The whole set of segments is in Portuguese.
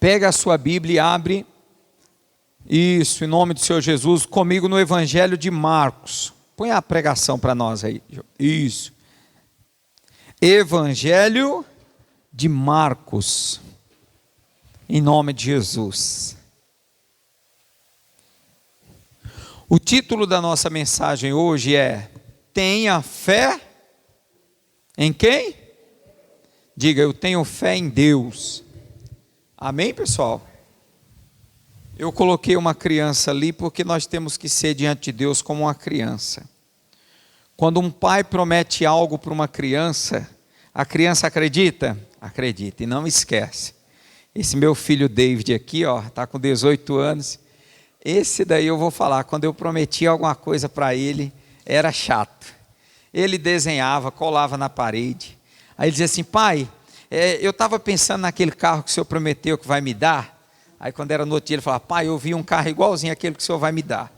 Pega a sua Bíblia e abre, isso, em nome do Senhor Jesus, comigo no Evangelho de Marcos. Põe a pregação para nós aí, isso. Evangelho de Marcos, em nome de Jesus. O título da nossa mensagem hoje é: tenha fé em quem? Diga, eu tenho fé em Deus. Amém, pessoal? Eu coloquei uma criança ali porque nós temos que ser diante de Deus como uma criança. Quando um pai promete algo para uma criança, a criança acredita? Acredita, e não esquece. Esse meu filho David aqui, ó, está com 18 anos. Esse daí eu vou falar, quando eu prometi alguma coisa para ele, era chato. Ele desenhava, colava na parede. Aí ele dizia assim: pai, eu estava pensando naquele carro que o senhor prometeu que vai me dar. Aí quando era no outro dia ele falava: pai, eu vi um carro igualzinho àquele que o senhor vai me dar.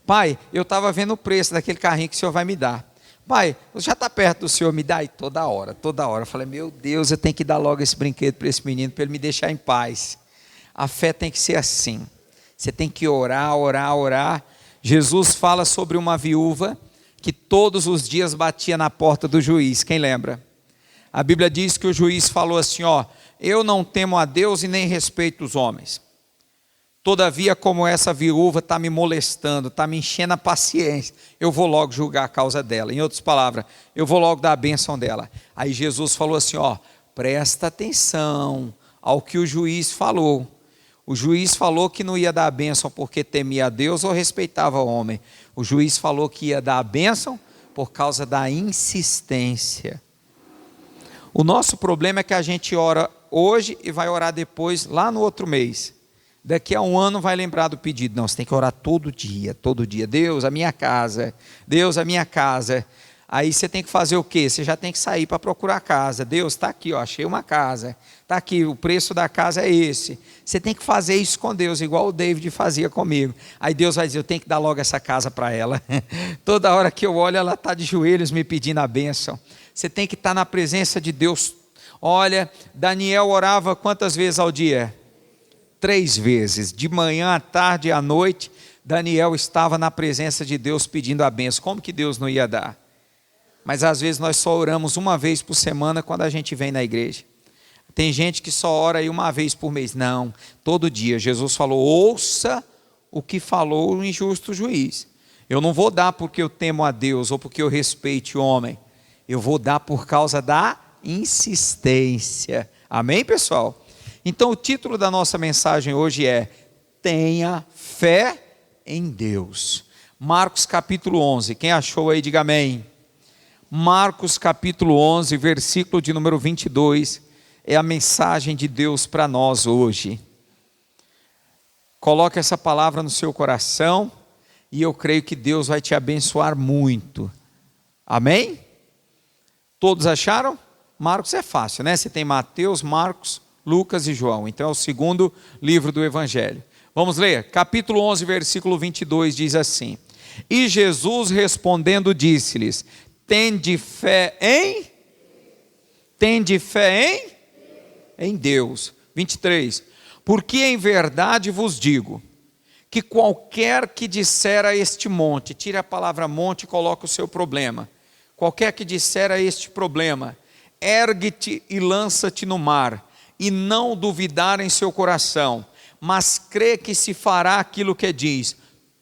Pai, eu estava vendo o preço daquele carrinho que o senhor vai me dar. Pai, já está perto do senhor me dar? E toda hora. Eu falei: meu Deus, eu tenho que dar logo esse brinquedo para esse menino, para ele me deixar em paz. A fé tem que ser assim. Você tem que orar, orar, orar. Jesus fala sobre uma viúva que todos os dias batia na porta do juiz. Quem lembra? A Bíblia diz que o juiz falou assim: ó, eu não temo a Deus e nem respeito os homens. Todavia, como essa viúva está me molestando, está me enchendo a paciência, eu vou logo julgar a causa dela. Em outras palavras, eu vou logo dar a bênção dela. Aí Jesus falou assim: ó, presta atenção ao que o juiz falou. O juiz falou que não ia dar a bênção porque temia a Deus ou respeitava o homem. O juiz falou que ia dar a bênção por causa da insistência. O nosso problema é que a gente ora hoje e vai orar depois, lá no outro mês. Daqui a um ano vai lembrar do pedido. Não, você tem que orar todo dia, todo dia. Deus, a minha casa. Deus, a minha casa. Aí você tem que fazer o quê? Você já tem que sair para procurar a casa. Deus, está aqui, ó, achei uma casa. Está aqui, o preço da casa é esse. Você tem que fazer isso com Deus, igual o David fazia comigo. Aí Deus vai dizer: eu tenho que dar logo essa casa para ela. Toda hora que eu olho, ela está de joelhos me pedindo a bênção. Você tem que estar na presença de Deus. Olha, Daniel orava quantas vezes ao dia? 3 vezes, de manhã, à tarde e à noite. Daniel estava na presença de Deus pedindo a bênção. Como que Deus não ia dar? Mas às vezes nós só oramos uma vez por semana quando a gente vem na igreja. Tem gente que só ora aí uma vez por mês. Não, todo dia. Jesus falou: ouça o que falou o injusto juiz. Eu não vou dar porque eu temo a Deus ou porque eu respeite o homem. Eu vou dar por causa da insistência. Amém, pessoal? Então o título da nossa mensagem hoje é: tenha fé em Deus. Marcos capítulo 11, quem achou aí diga amém. Marcos capítulo 11, versículo de número 22, é a mensagem de Deus para nós hoje. Coloque essa palavra no seu coração e eu creio que Deus vai te abençoar muito. Amém? Todos acharam? Marcos é fácil, né? Você tem Mateus, Marcos, Lucas e João. Então é o segundo livro do Evangelho. Vamos ler? Capítulo 11, versículo 22 diz assim: e Jesus respondendo disse-lhes: tende fé em? Tende fé em Deus. 23. Porque em verdade vos digo, que qualquer que disser a este monte, tire a palavra monte e coloque o seu problema. Qualquer que disser a este problema, ergue-te e lança-te no mar, e não duvidar em seu coração, mas crê que se fará aquilo que diz,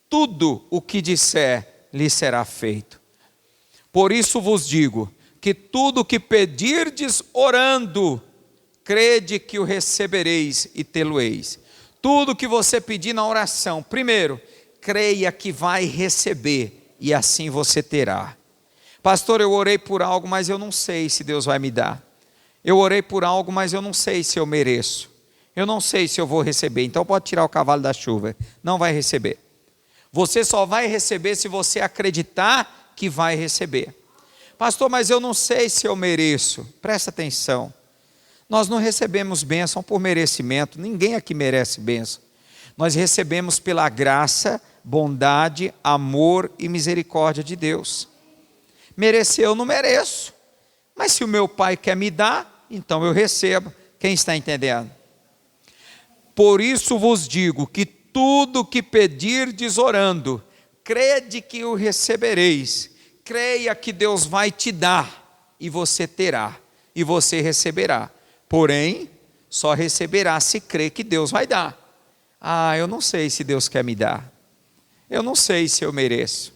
tudo o que disser lhe será feito. Por isso vos digo, que tudo o que pedirdes orando, crede que o recebereis e tê-lo-eis. Tudo que você pedir na oração, primeiro, creia que vai receber, e assim você terá. Pastor, eu orei por algo, mas eu não sei se Deus vai me dar. Eu orei por algo, mas eu não sei se eu mereço. Eu não sei se eu vou receber. Então pode tirar o cavalo da chuva. Não vai receber. Você só vai receber se você acreditar que vai receber. Pastor, mas eu não sei se eu mereço. Presta atenção. Nós não recebemos bênção por merecimento. Ninguém aqui merece bênção. Nós recebemos pela graça, bondade, amor e misericórdia de Deus. Merecer eu não mereço. Mas se o meu pai quer me dar, então eu recebo. Quem está entendendo? Por isso vos digo que tudo que pedirdes orando, crede que o recebereis. Creia que Deus vai te dar, e você terá, e você receberá. Porém, só receberá se crer que Deus vai dar. Eu não sei se Deus quer me dar. Eu não sei se eu mereço.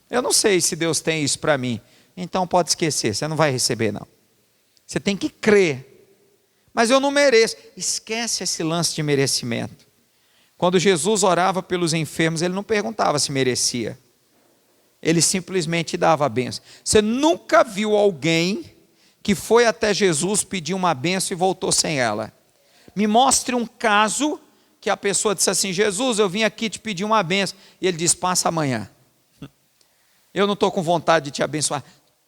Eu não sei se Deus tem isso para mim. Então pode esquecer, você não vai receber não. Você tem que crer. Mas eu não mereço. Esquece esse lance de merecimento. Quando Jesus orava pelos enfermos, ele não perguntava se merecia. Ele simplesmente dava a bênção. Você nunca viu alguém que foi até Jesus pedir uma bênção e voltou sem ela. Me mostre um caso que a pessoa disse assim: Jesus, eu vim aqui te pedir uma bênção. E ele diz: passa amanhã. Eu não estou com vontade de te abençoar.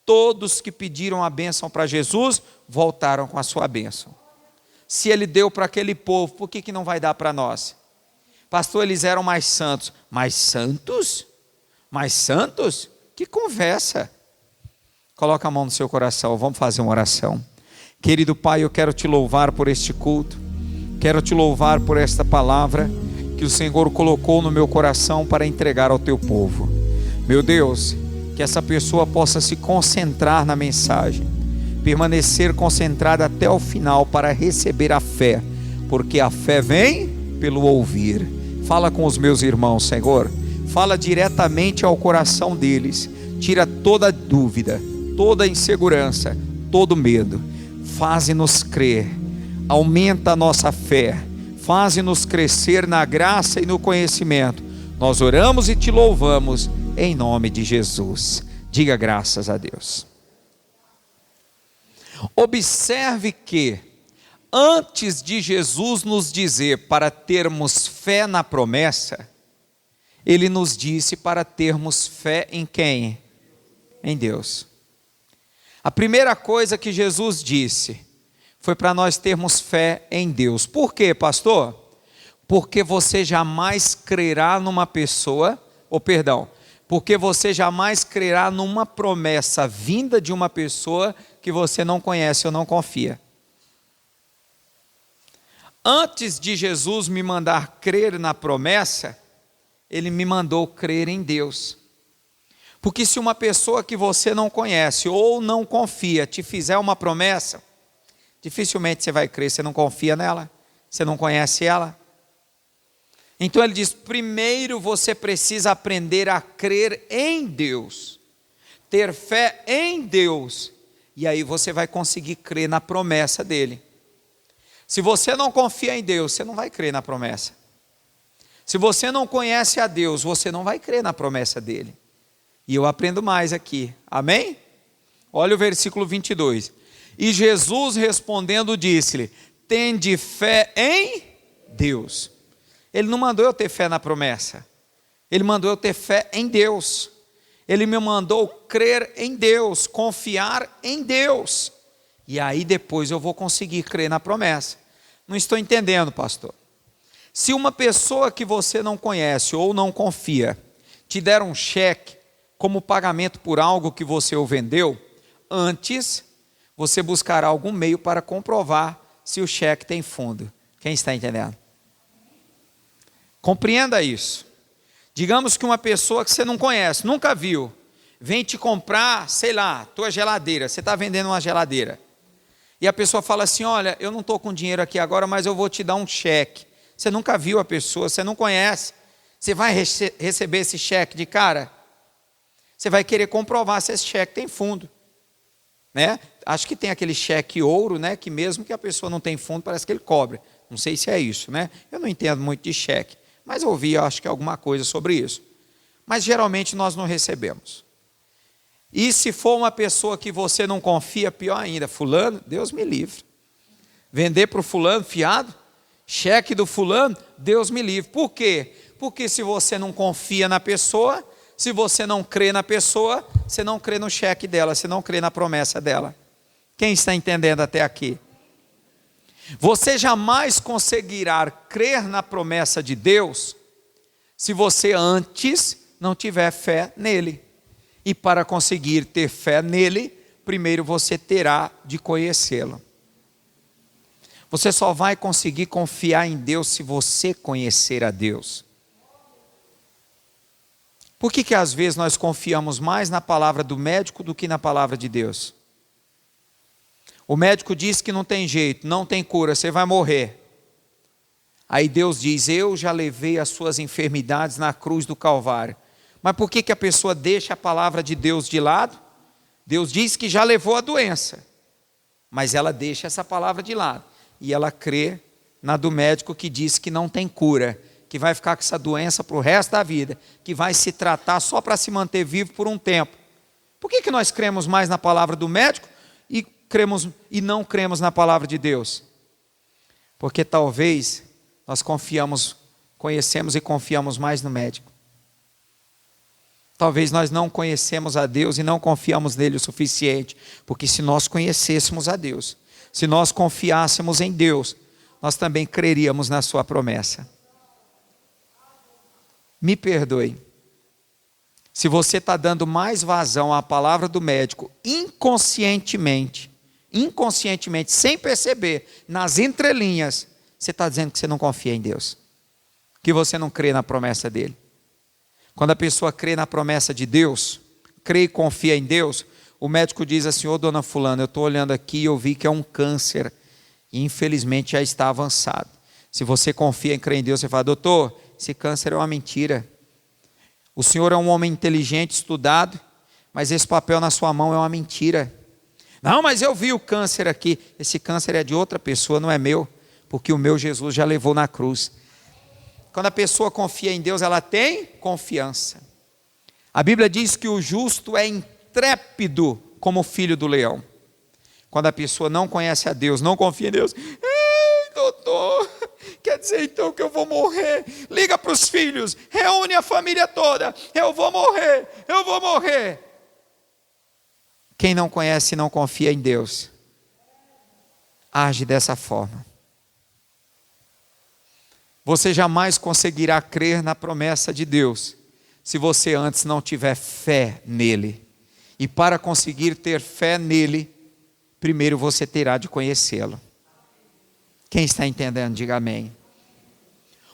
Todos que pediram a bênção para Jesus, voltaram com a sua bênção. Se ele deu para aquele povo, por que não vai dar para nós? Pastor, eles eram mais santos. Mais santos? Mais santos? Que conversa. Coloca a mão no seu coração, vamos fazer uma oração. Querido Pai, eu quero te louvar por este culto. Quero te louvar por esta palavra que o Senhor colocou no meu coração para entregar ao teu povo. Meu Deus, que essa pessoa possa se concentrar na mensagem, permanecer concentrada até o final para receber a fé, porque a fé vem pelo ouvir. Fala com os meus irmãos, Senhor, fala diretamente ao coração deles, tira toda dúvida, toda insegurança, todo medo, faze-nos crer, aumenta a nossa fé, faze-nos crescer na graça e no conhecimento. Nós oramos e te louvamos em nome de Jesus. Diga graças a Deus. Observe que antes de Jesus nos dizer para termos fé na promessa, ele nos disse para termos fé em quem? Em Deus. A primeira coisa que Jesus disse foi para nós termos fé em Deus. Por quê, pastor? Porque você jamais crerá numa pessoa, porque você jamais crerá numa promessa vinda de uma pessoa que você não conhece ou não confia. Antes de Jesus me mandar crer na promessa, ele me mandou crer em Deus. Porque se uma pessoa que você não conhece ou não confia te fizer uma promessa, dificilmente você vai crer, você não confia nela, você não conhece ela. Então ele diz: primeiro você precisa aprender a crer em Deus, ter fé em Deus, e aí você vai conseguir crer na promessa dele. Se você não confia em Deus, você não vai crer na promessa. Se você não conhece a Deus, você não vai crer na promessa dele. E eu aprendo mais aqui, amém? Olha o versículo 22. E Jesus respondendo disse-lhe: tende fé em Deus. Ele não mandou eu ter fé na promessa, ele mandou eu ter fé em Deus. Ele me mandou crer em Deus, confiar em Deus, e aí depois eu vou conseguir crer na promessa. Não estou entendendo, pastor. Se uma pessoa que você não conhece ou não confia te der um cheque como pagamento por algo que você o vendeu, antes você buscará algum meio para comprovar se o cheque tem fundo. Quem está entendendo? Compreenda isso. Digamos que uma pessoa que você não conhece, nunca viu, vem te comprar, sei lá, tua geladeira. Você está vendendo uma geladeira. E a pessoa fala assim: olha, eu não estou com dinheiro aqui agora, mas eu vou te dar um cheque. Você nunca viu a pessoa, você não conhece. Você vai receber esse cheque de cara? Você vai querer comprovar se esse cheque tem fundo, né? Acho que tem aquele cheque ouro, né? Que mesmo que a pessoa não tem fundo, parece que ele cobre. Não sei se é isso, né? Eu não entendo muito de cheque, mas ouvi, acho que alguma coisa sobre isso. Mas geralmente nós não recebemos. E se for uma pessoa que você não confia, pior ainda, fulano, Deus me livre. Vender para o fulano fiado, cheque do fulano, Deus me livre. Por quê? Porque se você não confia na pessoa, se você não crê na pessoa, você não crê no cheque dela, você não crê na promessa dela. Quem está entendendo até aqui? Você jamais conseguirá crer na promessa de Deus se você antes não tiver fé nele. E para conseguir ter fé nele, primeiro você terá de conhecê-lo. Você só vai conseguir confiar em Deus se você conhecer a Deus. Por que às vezes nós confiamos mais na palavra do médico do que na palavra de Deus? O médico diz que não tem jeito, não tem cura, você vai morrer. Aí Deus diz, eu já levei as suas enfermidades na cruz do Calvário. Mas por que a pessoa deixa a palavra de Deus de lado? Deus diz que já levou a doença, mas ela deixa essa palavra de lado. E ela crê na do médico que diz que não tem cura, que vai ficar com essa doença para o resto da vida, que vai se tratar só para se manter vivo por um tempo. Por que nós cremos mais na palavra do médico e não cremos na palavra de Deus? Porque talvez nós conhecemos e confiamos mais no médico. Talvez nós não conhecemos a Deus e não confiamos nele o suficiente, porque se nós conhecêssemos a Deus, se nós confiássemos em Deus, nós também creríamos na sua promessa. Me perdoe, se você está dando mais vazão à palavra do médico, inconscientemente, sem perceber, nas entrelinhas, você está dizendo que você não confia em Deus, que você não crê na promessa dele. Quando a pessoa crê na promessa de Deus, crê e confia em Deus, o médico diz assim, ô dona fulana, eu estou olhando aqui e eu vi que é um câncer, e infelizmente já está avançado. Se você confia e crê em Deus, você fala, doutor, esse câncer é uma mentira. O senhor é um homem inteligente, estudado, mas esse papel na sua mão é uma mentira. Não, mas eu vi o câncer aqui. Esse câncer é de outra pessoa, não é meu, porque o meu Jesus já levou na cruz. Quando a pessoa confia em Deus, ela tem confiança. A Bíblia diz que o justo é intrépido como o filho do leão. Quando a pessoa não conhece a Deus, não confia em Deus, ei, doutor, quer dizer então que eu vou morrer? Liga para os filhos, reúne a família toda, eu vou morrer. Quem não conhece e não confia em Deus, age dessa forma. Você jamais conseguirá crer na promessa de Deus, se você antes não tiver fé nele. E para conseguir ter fé nele, primeiro você terá de conhecê-lo. Quem está entendendo, diga amém.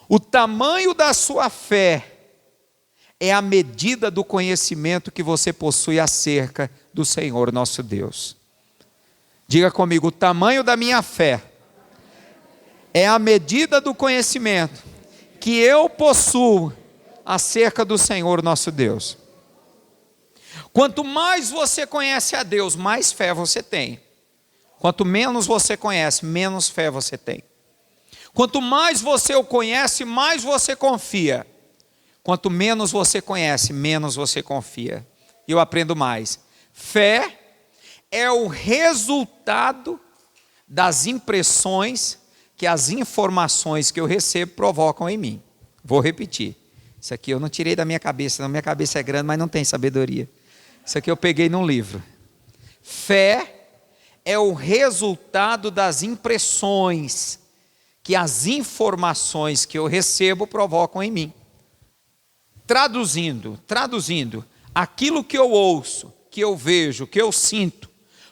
O tamanho da sua fé é a medida do conhecimento que você possui acerca do Senhor nosso Deus. Diga comigo, o tamanho da minha fé é a medida do conhecimento que eu possuo acerca do Senhor nosso Deus. Quanto mais você conhece a Deus, mais fé você tem. Quanto menos você conhece, menos fé você tem. Quanto mais você o conhece, mais você confia. Quanto menos você conhece, menos você confia. E eu aprendo mais. Fé é o resultado das impressões que as informações que eu recebo provocam em mim. Vou repetir. Isso aqui eu não tirei da minha cabeça, não. Minha cabeça é grande, mas não tem sabedoria. Isso aqui eu peguei num livro. Fé é o resultado das impressões que as informações que eu recebo provocam em mim. Traduzindo, aquilo que eu ouço, que eu vejo, que eu sinto,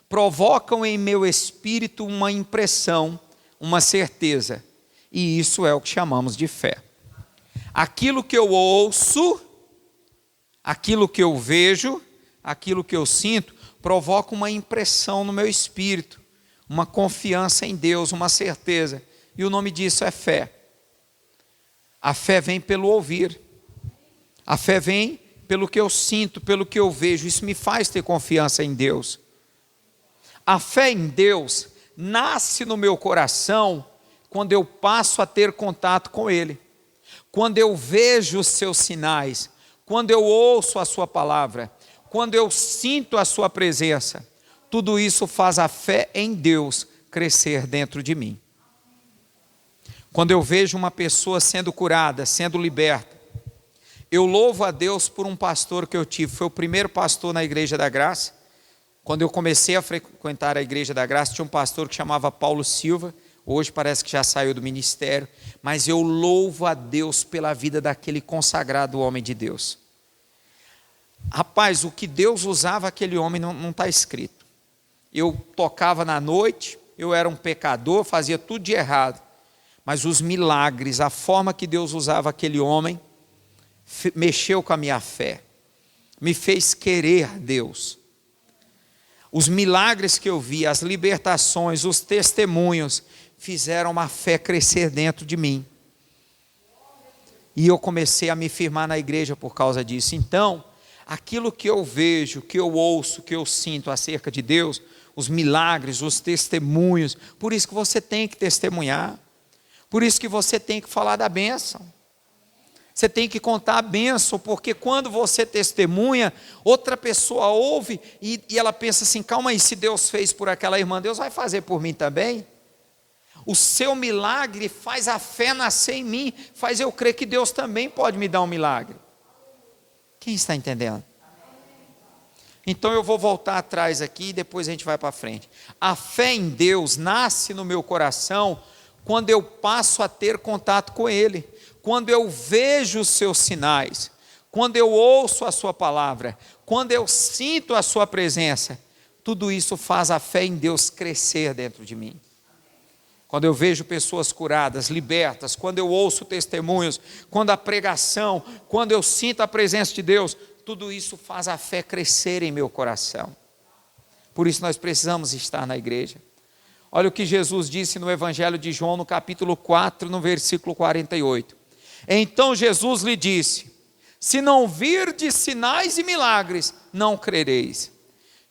provocam em meu espírito uma impressão, uma certeza, e isso é o que chamamos de fé. Aquilo que eu ouço, aquilo que eu vejo, aquilo que eu sinto, provoca uma impressão no meu espírito, uma confiança em Deus, uma certeza, e o nome disso é fé. A fé vem pelo ouvir, a fé vem pelo que eu sinto, pelo que eu vejo, isso me faz ter confiança em Deus. A fé em Deus nasce no meu coração quando eu passo a ter contato com Ele, quando eu vejo os seus sinais, quando eu ouço a sua palavra, quando eu sinto a sua presença. Tudo isso faz a fé em Deus crescer dentro de mim. Quando eu vejo uma pessoa sendo curada, sendo liberta, eu louvo a Deus por um pastor que eu tive. Foi o primeiro pastor na Igreja da Graça. Quando eu comecei a frequentar a Igreja da Graça, tinha um pastor que chamava Paulo Silva. Hoje parece que já saiu do ministério. Mas eu louvo a Deus pela vida daquele consagrado homem de Deus. Rapaz, o que Deus usava aquele homem não está escrito. Eu tocava na noite, eu era um pecador, fazia tudo de errado. Mas os milagres, a forma que Deus usava aquele homem, mexeu com a minha fé, me fez querer Deus. Os milagres que eu vi, as libertações, os testemunhos, fizeram uma fé crescer dentro de mim. E eu comecei a me firmar na igreja por causa disso. Então, aquilo que eu vejo, que eu ouço, que eu sinto acerca de Deus, os milagres, os testemunhos, por isso que você tem que testemunhar, por isso que você tem que falar da bênção, você tem que contar a bênção, porque quando você testemunha, outra pessoa ouve e ela pensa assim, calma aí, se Deus fez por aquela irmã, Deus vai fazer por mim também? O seu milagre faz a fé nascer em mim, faz eu crer que Deus também pode me dar um milagre. Quem está entendendo? Então eu vou voltar atrás aqui e depois a gente vai para frente. A fé em Deus nasce no meu coração quando eu passo a ter contato com Ele, quando eu vejo os seus sinais, quando eu ouço a sua palavra, quando eu sinto a sua presença. Tudo isso faz a fé em Deus crescer dentro de mim. Quando eu vejo pessoas curadas, libertas, quando eu ouço testemunhos, quando a pregação, quando eu sinto a presença de Deus, tudo isso faz a fé crescer em meu coração. Por isso nós precisamos estar na igreja. Olha o que Jesus disse no Evangelho de João, no capítulo 4, no versículo 48. Então Jesus lhe disse, se não virdes sinais e milagres, não crereis.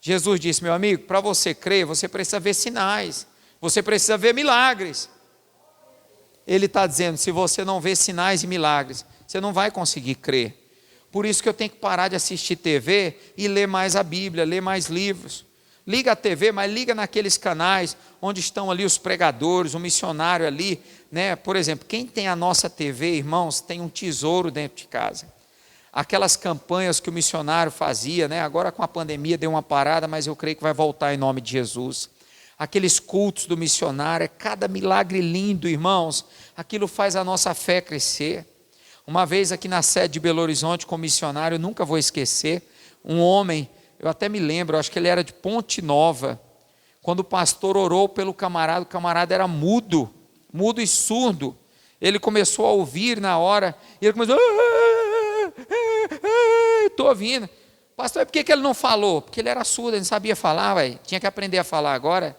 Jesus disse, meu amigo, para você crer, você precisa ver sinais. Você precisa ver milagres. Ele está dizendo, se você não vê sinais e milagres, você não vai conseguir crer. Por isso que eu tenho que parar de assistir TV e ler mais a Bíblia, ler mais livros. Liga a TV, mas liga naqueles canais onde estão ali os pregadores, o missionário ali, né? Por exemplo, quem tem a nossa TV, irmãos, tem um tesouro dentro de casa. Aquelas campanhas que o missionário fazia, né? Agora com a pandemia deu uma parada, mas eu creio que vai voltar em nome de Jesus. Aqueles cultos do missionário, é cada milagre lindo, irmãos, aquilo faz a nossa fé crescer. Uma vez aqui na sede de Belo Horizonte com o missionário, eu nunca vou esquecer, um homem, eu até me lembro, acho que ele era de Ponte Nova, quando o pastor orou pelo camarada, o camarada era mudo e surdo, ele começou a ouvir na hora, e ele começou, estou ouvindo, pastor, por que ele não falou? Porque ele era surdo, ele não sabia falar, tinha que aprender a falar agora.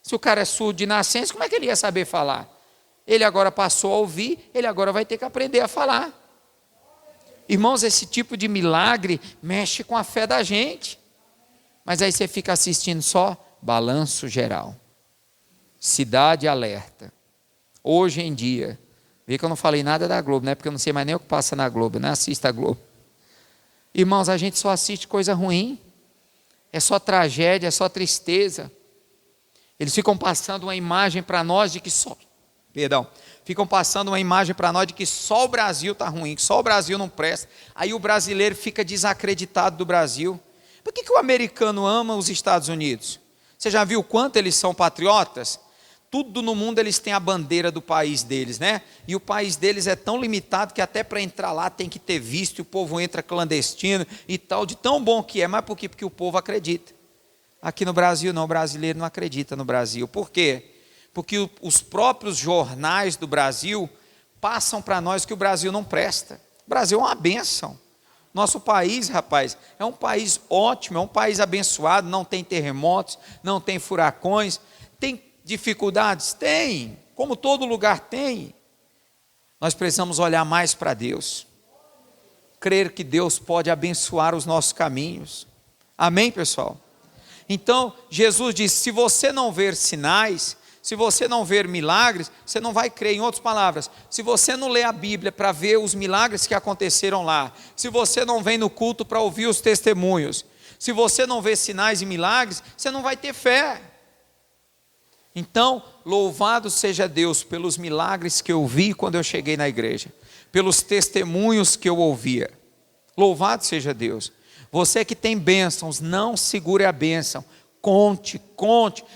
Se o cara é surdo de nascença, como é que ele ia saber falar? Ele agora passou a ouvir, ele agora vai ter que aprender a falar. Irmãos, esse tipo de milagre mexe com a fé da gente. Mas aí você fica assistindo só balanço geral. Cidade Alerta. Hoje em dia, vê que eu não falei nada da Globo, né? Porque eu não sei mais nem o que passa na Globo, né? Assista a Globo. Irmãos, a gente só assiste coisa ruim. É só tragédia, é só tristeza. Eles ficam passando uma imagem para nós de que ficam passando uma imagem para nós de que só o Brasil está ruim, que só o Brasil não presta. Aí o brasileiro fica desacreditado do Brasil. Por que o americano ama os Estados Unidos? Você já viu quanto eles são patriotas? Tudo no mundo eles têm a bandeira do país deles, né? E o país deles é tão limitado que até para entrar lá tem que ter visto, e o povo entra clandestino e tal, de tão bom que é. Mas por quê? Porque o povo acredita. Aqui no Brasil não, o brasileiro não acredita no Brasil. Por quê? Porque os próprios jornais do Brasil passam para nós que o Brasil não presta. O Brasil é uma bênção. Nosso país, rapaz, é um país ótimo, é um país abençoado, não tem terremotos, não tem furacões. Tem dificuldades? Tem, como todo lugar tem. Nós precisamos olhar mais para Deus. Crer que Deus pode abençoar os nossos caminhos. Amém, pessoal? Então, Jesus disse, se você não ver sinais, se você não ver milagres, você não vai crer. Em outras palavras, se você não lê a Bíblia para ver os milagres que aconteceram lá, se você não vem no culto para ouvir os testemunhos, se você não vê sinais e milagres, você não vai ter fé. Então, louvado seja Deus pelos milagres que eu vi quando eu cheguei na igreja, pelos testemunhos que eu ouvia. Louvado seja Deus. Você que tem bênçãos, não segure a bênção. Conte,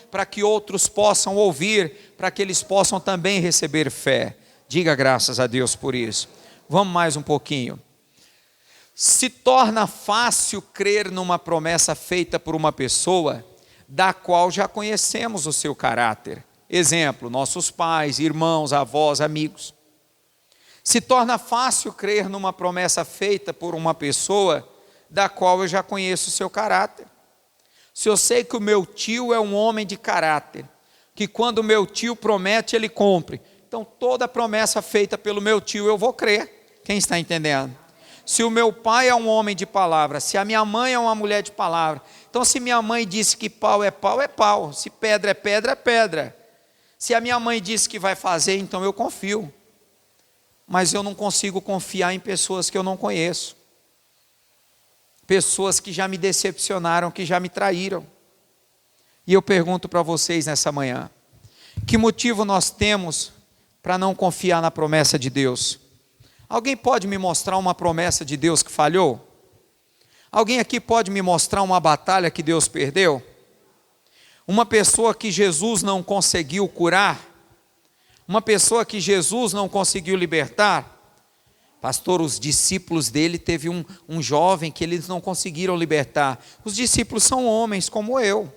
para que outros possam ouvir, para que eles possam também receber fé. Diga graças a Deus por isso. Vamos mais um pouquinho. Se torna fácil crer numa promessa feita por uma pessoa, da qual já conhecemos o seu caráter. Exemplo, nossos pais, irmãos, avós, amigos. Se torna fácil crer numa promessa feita por uma pessoa da qual eu já conheço o seu caráter. Se eu sei que o meu tio é um homem de caráter, que quando o meu tio promete, ele cumpre. Então toda promessa feita pelo meu tio eu vou crer. Quem está entendendo? Se o meu pai é um homem de palavra, se a minha mãe é uma mulher de palavra, então se minha mãe disse que pau, é pau, se pedra, é pedra. Se a minha mãe disse que vai fazer, então eu confio. Mas eu não consigo confiar em pessoas que eu não conheço. Pessoas que já me decepcionaram, que já me traíram. E eu pergunto para vocês nessa manhã, que motivo nós temos para não confiar na promessa de Deus? Alguém pode me mostrar uma promessa de Deus que falhou? Alguém aqui pode me mostrar uma batalha que Deus perdeu? Uma pessoa que Jesus não conseguiu curar? Uma pessoa que Jesus não conseguiu libertar? Pastor, os discípulos dele, teve um jovem que eles não conseguiram libertar. Os discípulos são homens como eu.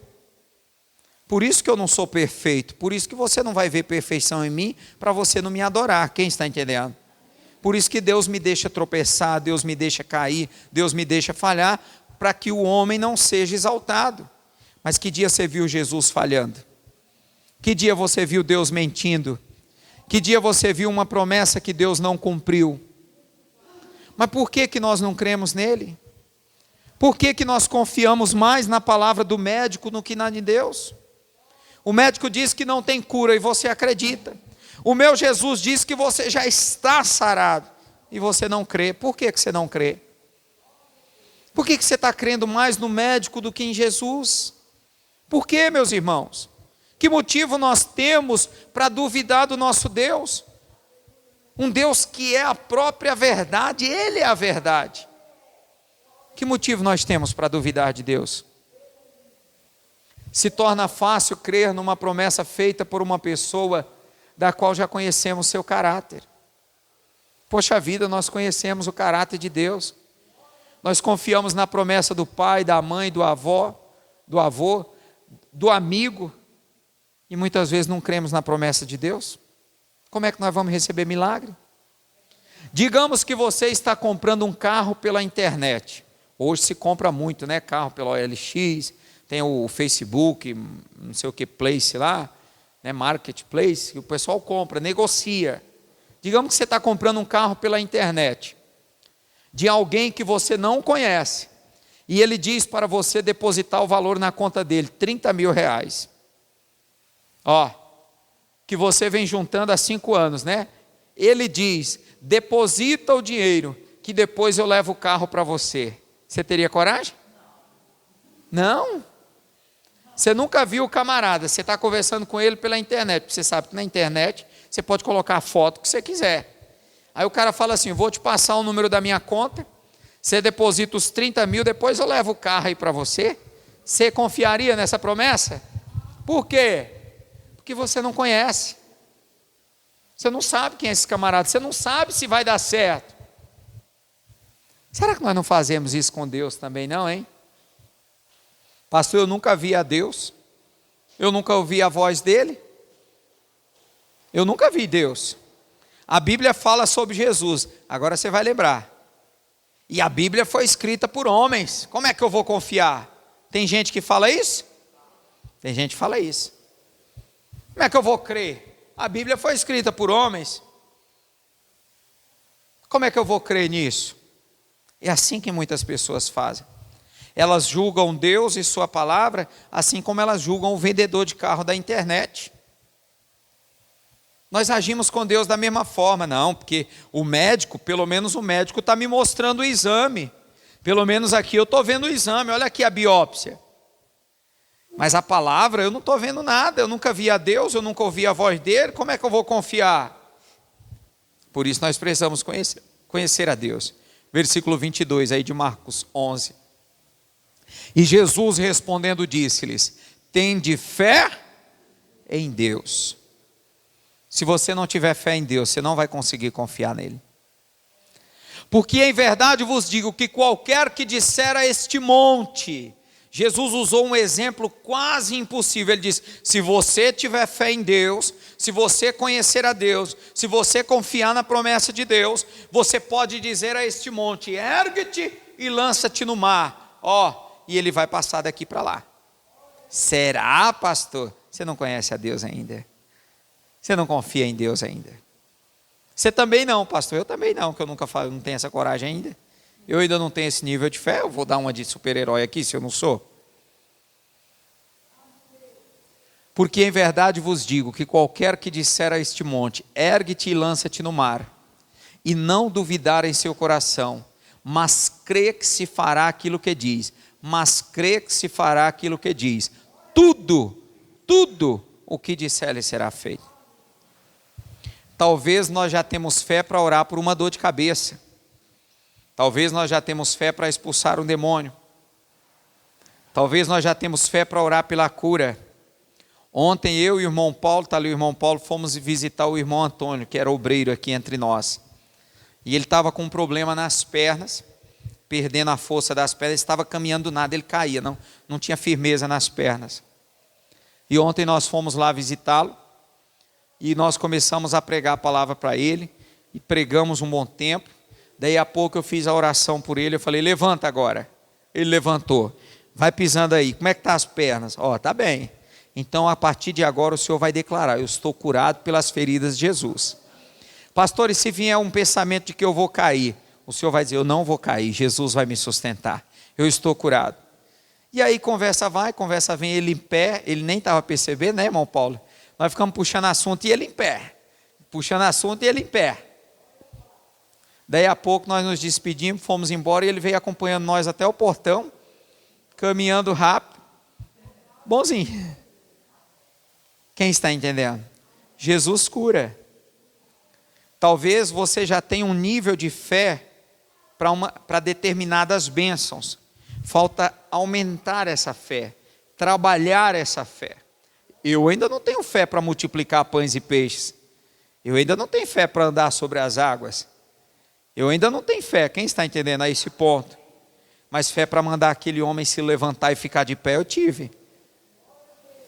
Por isso que eu não sou perfeito. Por isso que você não vai ver perfeição em mim, para você não me adorar. Quem está entendendo? Por isso que Deus me deixa tropeçar, Deus me deixa cair, Deus me deixa falhar, para que o homem não seja exaltado. Mas que dia você viu Jesus falhando? Que dia você viu Deus mentindo? Que dia você viu uma promessa que Deus não cumpriu? Mas por que nós não cremos nele? Por que nós confiamos mais na palavra do médico do que na de Deus? O médico diz que não tem cura e você acredita. O meu Jesus diz que você já está sarado e você não crê. Por que você não crê? Por que você está crendo mais no médico do que em Jesus? Por que, meus irmãos? Que motivo nós temos para duvidar do nosso Deus? Um Deus que é a própria verdade, Ele é a verdade. Que motivo nós temos para duvidar de Deus? Se torna fácil crer numa promessa feita por uma pessoa da qual já conhecemos seu caráter. Poxa vida, nós conhecemos o caráter de Deus. Nós confiamos na promessa do pai, da mãe, do avô, do amigo, e muitas vezes não cremos na promessa de Deus. Como é que nós vamos receber milagre? Digamos que você está comprando um carro pela internet. Hoje se compra muito, né? Carro pela OLX, tem o Facebook, não sei o que, Place lá, né? Marketplace, que o pessoal compra, negocia. Digamos que você está comprando um carro pela internet, de alguém que você não conhece, e ele diz para você depositar o valor na conta dele, 30 mil reais. Que você vem juntando há 5 anos, né? Ele diz, deposita o dinheiro, que depois eu levo o carro para você. Você teria coragem? Não. Você nunca viu o camarada, você está conversando com ele pela internet, você sabe que na internet você pode colocar a foto que você quiser. Aí o cara fala assim, vou te passar o número da minha conta, você deposita os 30 mil, depois eu levo o carro aí para você. Você confiaria nessa promessa? Por quê? Porque você não conhece. Você não sabe quem é esse camarada, você não sabe se vai dar certo. Será que nós não fazemos isso com Deus também não, hein? Pastor, eu nunca vi a Deus, eu nunca ouvi a voz dele, eu nunca vi Deus. A Bíblia fala sobre Jesus, agora você vai lembrar. E a Bíblia foi escrita por homens, como é que eu vou confiar? Tem gente que fala isso? Tem gente que fala isso. Como é que eu vou crer? A Bíblia foi escrita por homens. Como é que eu vou crer nisso? É assim que muitas pessoas fazem. Elas julgam Deus e sua palavra, assim como elas julgam o vendedor de carro da internet. Nós agimos com Deus da mesma forma, não, porque o médico, pelo menos o médico está me mostrando o exame. Pelo menos aqui eu estou vendo o exame, olha aqui a biópsia. Mas a palavra, eu não estou vendo nada, eu nunca vi a Deus, eu nunca ouvi a voz dele, como é que eu vou confiar? Por isso nós precisamos conhecer a Deus. Versículo 22 aí de Marcos 11. E Jesus respondendo disse-lhes, tende fé em Deus. Se você não tiver fé em Deus, você não vai conseguir confiar nele. Porque em verdade vos digo que qualquer que disser a este monte, Jesus usou um exemplo quase impossível. Ele diz: se você tiver fé em Deus, se você conhecer a Deus, se você confiar na promessa de Deus, você pode dizer a este monte: ergue-te e lança-te no mar, e ele vai passar daqui para lá. Será, pastor? Você não conhece a Deus ainda, você não confia em Deus ainda. Você também não, pastor. Eu também não, que eu nunca falo, não tenho essa coragem ainda. Eu ainda não tenho esse nível de fé. Eu vou dar uma de super-herói aqui, se eu não sou. Porque em verdade vos digo que qualquer que disser a este monte: ergue-te e lança-te no mar, e não duvidar em seu coração, mas crê que se fará aquilo que diz, tudo o que disser lhe será feito. Talvez nós já temos fé para orar por uma dor de cabeça. Talvez nós já temos fé para expulsar um demônio. Talvez nós já temos fé para orar pela cura. Ontem eu e o irmão Paulo, está ali o irmão Paulo, fomos visitar o irmão Antônio, que era obreiro aqui entre nós. E ele estava com um problema nas pernas, perdendo a força das pernas, estava caminhando do nada, ele caía, não tinha firmeza nas pernas. E ontem nós fomos lá visitá-lo, e nós começamos a pregar a palavra para ele, e pregamos um bom tempo. Daí a pouco eu fiz a oração por ele, eu falei: levanta agora. Ele levantou. Vai pisando aí, como é que está as pernas? Tá bem. Então a partir de agora o senhor vai declarar: eu estou curado pelas feridas de Jesus. Pastor, e se vier um pensamento de que eu vou cair? O senhor vai dizer: eu não vou cair, Jesus vai me sustentar, eu estou curado. E aí conversa vai, conversa vem, ele em pé, ele nem estava percebendo, né, irmão Paulo? Nós ficamos puxando assunto e ele em pé, puxando assunto e ele em pé. Daí a pouco nós nos despedimos, fomos embora, e ele veio acompanhando nós até o portão, caminhando rápido, bonzinho. Quem está entendendo? Jesus cura. Talvez você já tenha um nível de fé para determinadas bênçãos. Falta aumentar essa fé, trabalhar essa fé. Eu ainda não tenho fé para multiplicar pães e peixes. Eu ainda não tenho fé para andar sobre as águas. Eu ainda não tenho fé, quem está entendendo a esse ponto? Mas fé para mandar aquele homem se levantar e ficar de pé, eu tive.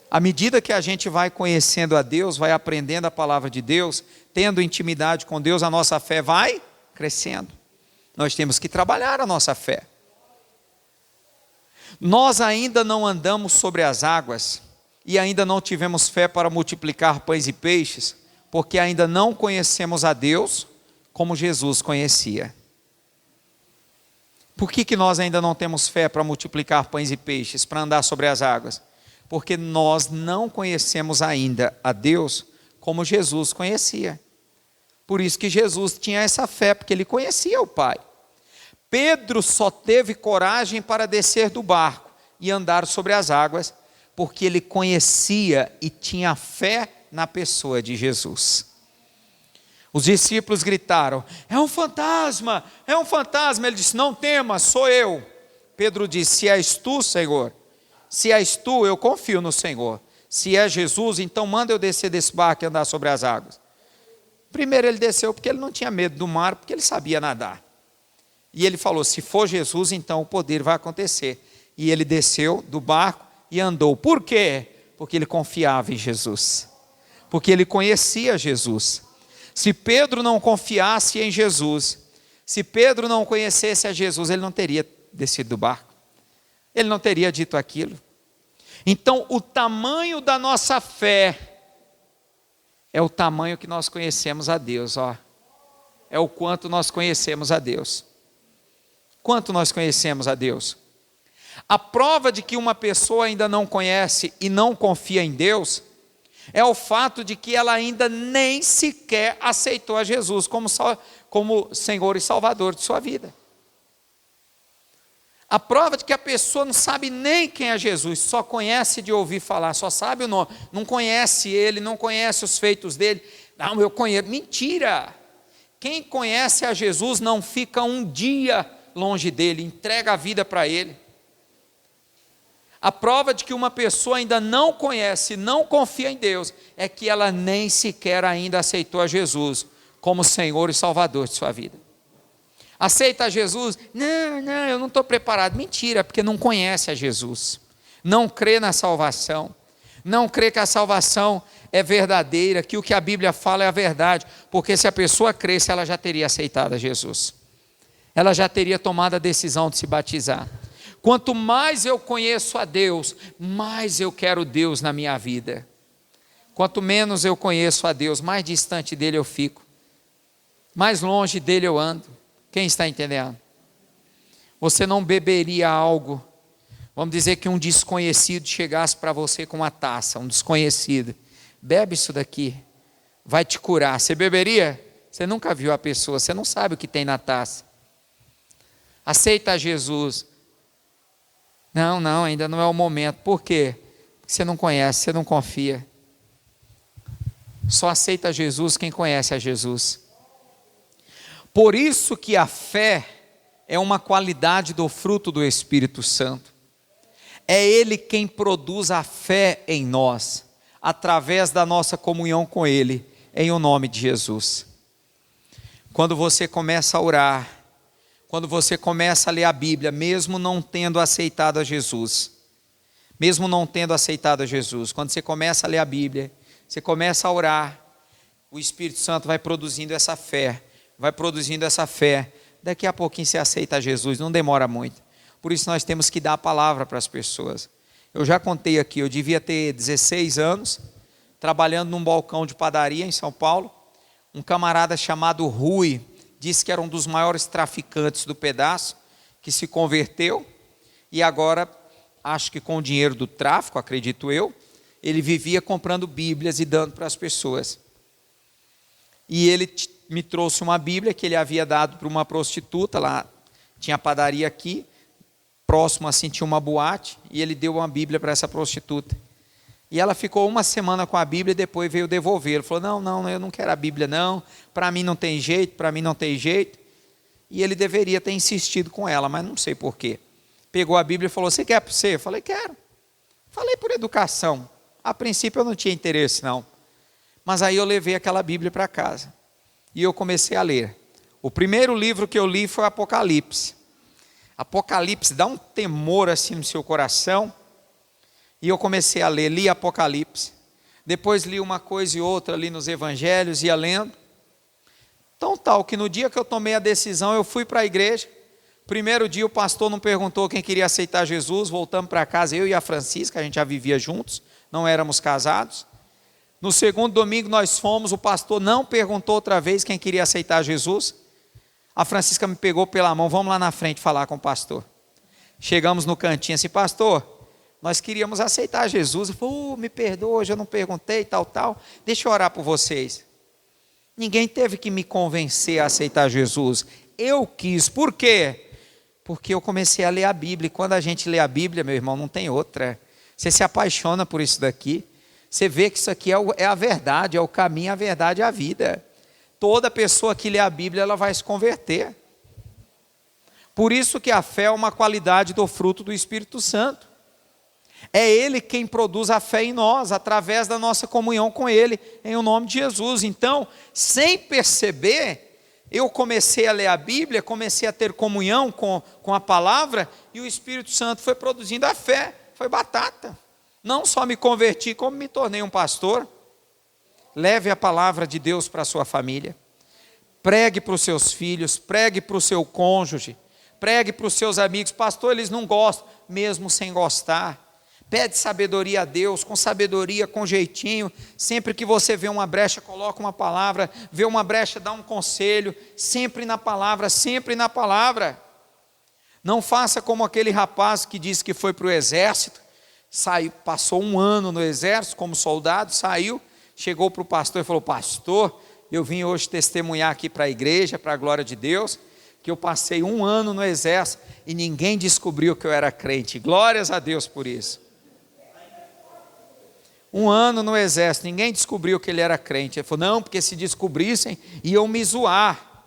À medida que a gente vai conhecendo a Deus, vai aprendendo a palavra de Deus, tendo intimidade com Deus, a nossa fé vai crescendo. Nós temos que trabalhar a nossa fé. Nós ainda não andamos sobre as águas, e ainda não tivemos fé para multiplicar pães e peixes, porque ainda não conhecemos a Deus como Jesus conhecia. Por que nós ainda não temos fé para multiplicar pães e peixes, para andar sobre as águas? Porque nós não conhecemos ainda a Deus como Jesus conhecia. Por isso que Jesus tinha essa fé, porque ele conhecia o Pai. Pedro só teve coragem para descer do barco e andar sobre as águas, porque ele conhecia e tinha fé na pessoa de Jesus. Os discípulos gritaram: é um fantasma, é um fantasma. Ele disse: não temas, sou eu. Pedro disse: se és tu, Senhor, se és tu, eu confio no Senhor. Se é Jesus, então manda eu descer desse barco e andar sobre as águas. Primeiro ele desceu porque ele não tinha medo do mar, porque ele sabia nadar. E ele falou: se for Jesus, então o poder vai acontecer. E ele desceu do barco e andou. Por quê? Porque ele confiava em Jesus, porque ele conhecia Jesus. Se Pedro não confiasse em Jesus, se Pedro não conhecesse a Jesus, ele não teria descido do barco, ele não teria dito aquilo. Então o tamanho da nossa fé é o tamanho que nós conhecemos a Deus, é o quanto nós conhecemos a Deus. Quanto nós conhecemos a Deus? A prova de que uma pessoa ainda não conhece e não confia em Deus é o fato de que ela ainda nem sequer aceitou a Jesus como Senhor e Salvador de sua vida. A prova de que a pessoa não sabe nem quem é Jesus, só conhece de ouvir falar, só sabe o nome, não conhece ele, não conhece os feitos dele. Não, eu conheço. Mentira! Quem conhece a Jesus não fica um dia longe dele, entrega a vida para ele. A prova de que uma pessoa ainda não conhece, não confia em Deus, é que ela nem sequer ainda aceitou a Jesus como Senhor e Salvador de sua vida. Aceita Jesus? Não, eu não estou preparado. Mentira, porque não conhece a Jesus. Não crê na salvação. Não crê que a salvação é verdadeira, que o que a Bíblia fala é a verdade. Porque se a pessoa cresce, ela já teria aceitado a Jesus. Ela já teria tomado a decisão de se batizar. Quanto mais eu conheço a Deus, mais eu quero Deus na minha vida. Quanto menos eu conheço a Deus, mais distante dele eu fico. Mais longe dele eu ando. Quem está entendendo? Você não beberia algo. Vamos dizer que um desconhecido chegasse para você com uma taça, um desconhecido. Bebe isso daqui, vai te curar. Você beberia? Você nunca viu a pessoa, você não sabe o que tem na taça. Aceita Jesus. Não, ainda não é o momento. Por quê? Porque você não conhece, você não confia. Só aceita Jesus quem conhece a Jesus. Por isso que a fé é uma qualidade do fruto do Espírito Santo. É Ele quem produz a fé em nós, através da nossa comunhão com Ele, em o nome de Jesus. Quando você começa a orar, quando você começa a ler a Bíblia, mesmo não tendo aceitado a Jesus, quando você começa a ler a Bíblia, você começa a orar, o Espírito Santo vai produzindo essa fé, daqui a pouquinho você aceita a Jesus, não demora muito. Por isso nós temos que dar a palavra para as pessoas. Eu já contei aqui, eu devia ter 16 anos, trabalhando num balcão de padaria em São Paulo. Um camarada chamado Rui, disse que era um dos maiores traficantes do pedaço, que se converteu, e agora, acho que com o dinheiro do tráfico, acredito eu, ele vivia comprando Bíblias e dando para as pessoas. E ele me trouxe uma Bíblia que ele havia dado para uma prostituta, lá tinha padaria aqui, próximo assim tinha uma boate, e ele deu uma Bíblia para essa prostituta. E ela ficou uma semana com a Bíblia e depois veio devolver. Ele falou, não, eu não quero a Bíblia não, para mim não tem jeito. E ele deveria ter insistido com ela, mas não sei porquê. Pegou a Bíblia e falou, você quer para você? Eu falei, quero. Falei por educação. A princípio eu não tinha interesse não. Mas aí eu levei aquela Bíblia para casa. E eu comecei a ler. O primeiro livro que eu li foi Apocalipse. Apocalipse dá um temor assim no seu coração. E eu comecei a ler, li Apocalipse. Depois li uma coisa e outra ali nos evangelhos, ia lendo. Então tal, que no dia que eu tomei a decisão, eu fui para a igreja. Primeiro dia o pastor não perguntou quem queria aceitar Jesus. Voltamos para casa, eu e a Francisca, a gente já vivia juntos, não éramos casados. No segundo domingo nós fomos, o pastor não perguntou outra vez quem queria aceitar Jesus. A Francisca me pegou pela mão, vamos lá na frente falar com o pastor. Chegamos no cantinho assim, pastor, nós queríamos aceitar Jesus. Eu falei, me perdoa, hoje eu não perguntei, tal, deixa eu orar por vocês. Ninguém teve que me convencer a aceitar Jesus, eu quis. Por quê? Porque eu comecei a ler a Bíblia, e quando a gente lê a Bíblia, meu irmão, não tem outra. Você se apaixona por isso daqui, você vê que isso aqui é a verdade, é o caminho, a verdade e a vida. Toda pessoa que lê a Bíblia, ela vai se converter. Por isso que a fé é uma qualidade do fruto do Espírito Santo. É Ele quem produz a fé em nós, através da nossa comunhão com Ele, em o nome de Jesus. Então, sem perceber, eu comecei a ler a Bíblia, comecei a ter comunhão com a palavra, e o Espírito Santo foi produzindo a fé, foi batata. Não só me converti, como me tornei um pastor. Leve a palavra de Deus para a sua família. Pregue para os seus filhos, pregue para o seu cônjuge, pregue para os seus amigos. Pastor, eles não gostam, mesmo sem gostar. Pede sabedoria a Deus, com sabedoria, com jeitinho. Sempre que você vê uma brecha, coloca uma palavra. Vê uma brecha, dá um conselho. Sempre na palavra, sempre na palavra. Não faça como aquele rapaz que disse que foi para o exército. Saiu, passou um ano no exército como soldado, saiu. Chegou para o pastor e falou, pastor, eu vim hoje testemunhar aqui para a igreja, para a glória de Deus, que eu passei um ano no exército e ninguém descobriu que eu era crente. Glórias a Deus por isso. Um ano no exército, ninguém descobriu que ele era crente. Ele falou, não, porque se descobrissem, iam me zoar.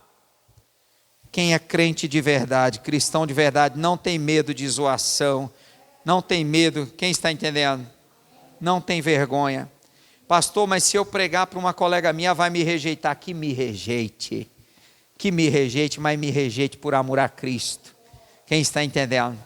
Quem é crente de verdade, cristão de verdade, não tem medo de zoação, não tem medo, quem está entendendo? Não tem vergonha. Pastor, mas se eu pregar para uma colega minha, vai me rejeitar. Que me rejeite. que me rejeite, mas me rejeite por amor a Cristo. Quem está entendendo?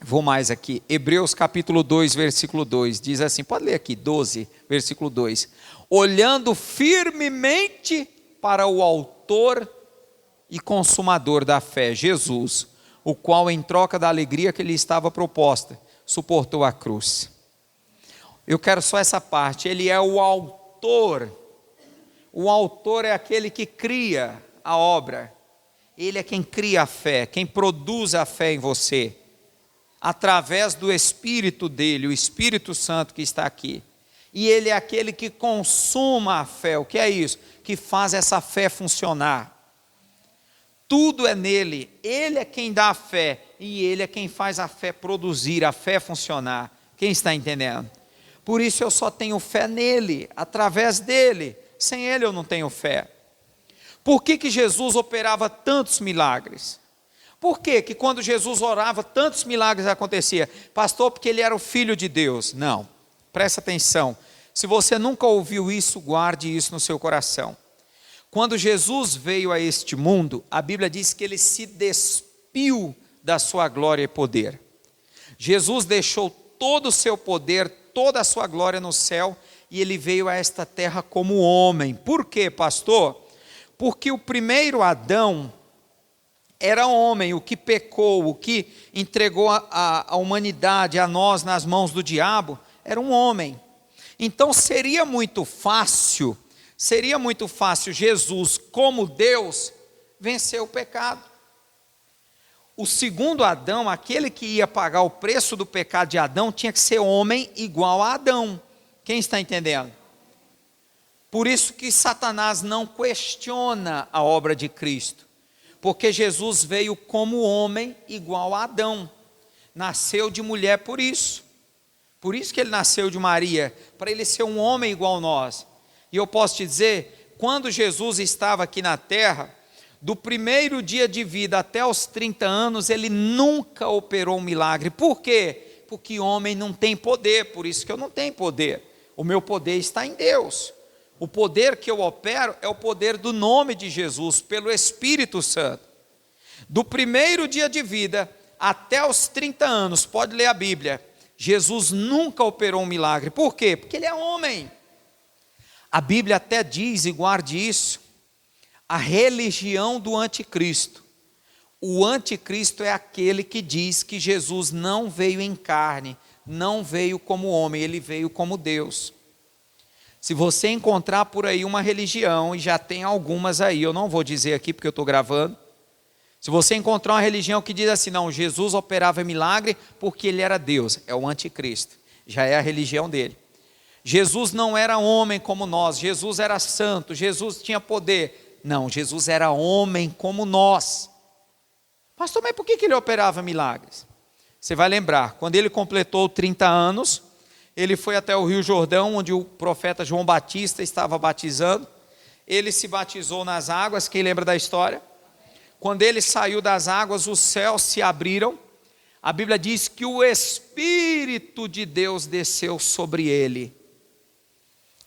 Vou mais aqui, Hebreus capítulo 2, versículo 2, diz assim, pode ler aqui, 12, versículo 2. Olhando firmemente para o autor e consumador da fé, Jesus, o qual em troca da alegria que lhe estava proposta, suportou a cruz. Eu quero só essa parte, ele é o autor é aquele que cria a obra, ele é quem cria a fé, quem produz a fé em você, através do Espírito dele, o Espírito Santo que está aqui. E ele é aquele que consuma a fé. O que é isso? Que faz essa fé funcionar. Tudo é nele. Ele é quem dá a fé. E ele é quem faz a fé produzir, a fé funcionar. Quem está entendendo? Por isso eu só tenho fé nele, através dele. Sem ele eu não tenho fé. Por que Jesus operava tantos milagres? Por que quando Jesus orava, tantos milagres aconteciam? Pastor, porque ele era o Filho de Deus. Não, presta atenção. Se você nunca ouviu isso, guarde isso no seu coração. Quando Jesus veio a este mundo, a Bíblia diz que ele se despiu da sua glória e poder. Jesus deixou todo o seu poder, toda a sua glória no céu, e ele veio a esta terra como homem. Por quê, pastor? Porque o primeiro Adão era homem, o que pecou, o que entregou a humanidade, a nós, nas mãos do diabo, era um homem. Então seria muito fácil Jesus, como Deus, vencer o pecado. O segundo Adão, aquele que ia pagar o preço do pecado de Adão, tinha que ser homem igual a Adão. Quem está entendendo? Por isso que Satanás não questiona a obra de Cristo. Porque Jesus veio como homem igual a Adão, nasceu de mulher por isso que ele nasceu de Maria, para ele ser um homem igual a nós. E eu posso te dizer, quando Jesus estava aqui na terra, do primeiro dia de vida até os 30 anos, ele nunca operou um milagre. Por quê? Porque homem não tem poder, por isso que eu não tenho poder. O meu poder está em Deus. O poder que eu opero é o poder do nome de Jesus, pelo Espírito Santo. Do primeiro dia de vida até os 30 anos, pode ler a Bíblia, Jesus nunca operou um milagre. Por quê? Porque ele é homem. A Bíblia até diz, e guarde isso, a religião do anticristo. O anticristo é aquele que diz que Jesus não veio em carne, não veio como homem, ele veio como Deus. Se você encontrar por aí uma religião, e já tem algumas aí, eu não vou dizer aqui porque eu estou gravando. Se você encontrar uma religião que diz assim, não, Jesus operava milagre porque ele era Deus, é o anticristo, já é a religião dele. Jesus não era homem como nós, Jesus era santo, Jesus tinha poder. Não, Jesus era homem como nós. Pastor, mas por que ele operava milagres? Você vai lembrar, quando ele completou 30 anos, ele foi até o Rio Jordão, onde o profeta João Batista estava batizando. Ele se batizou nas águas, quem lembra da história? Quando ele saiu das águas, os céus se abriram. A Bíblia diz que o Espírito de Deus desceu sobre ele,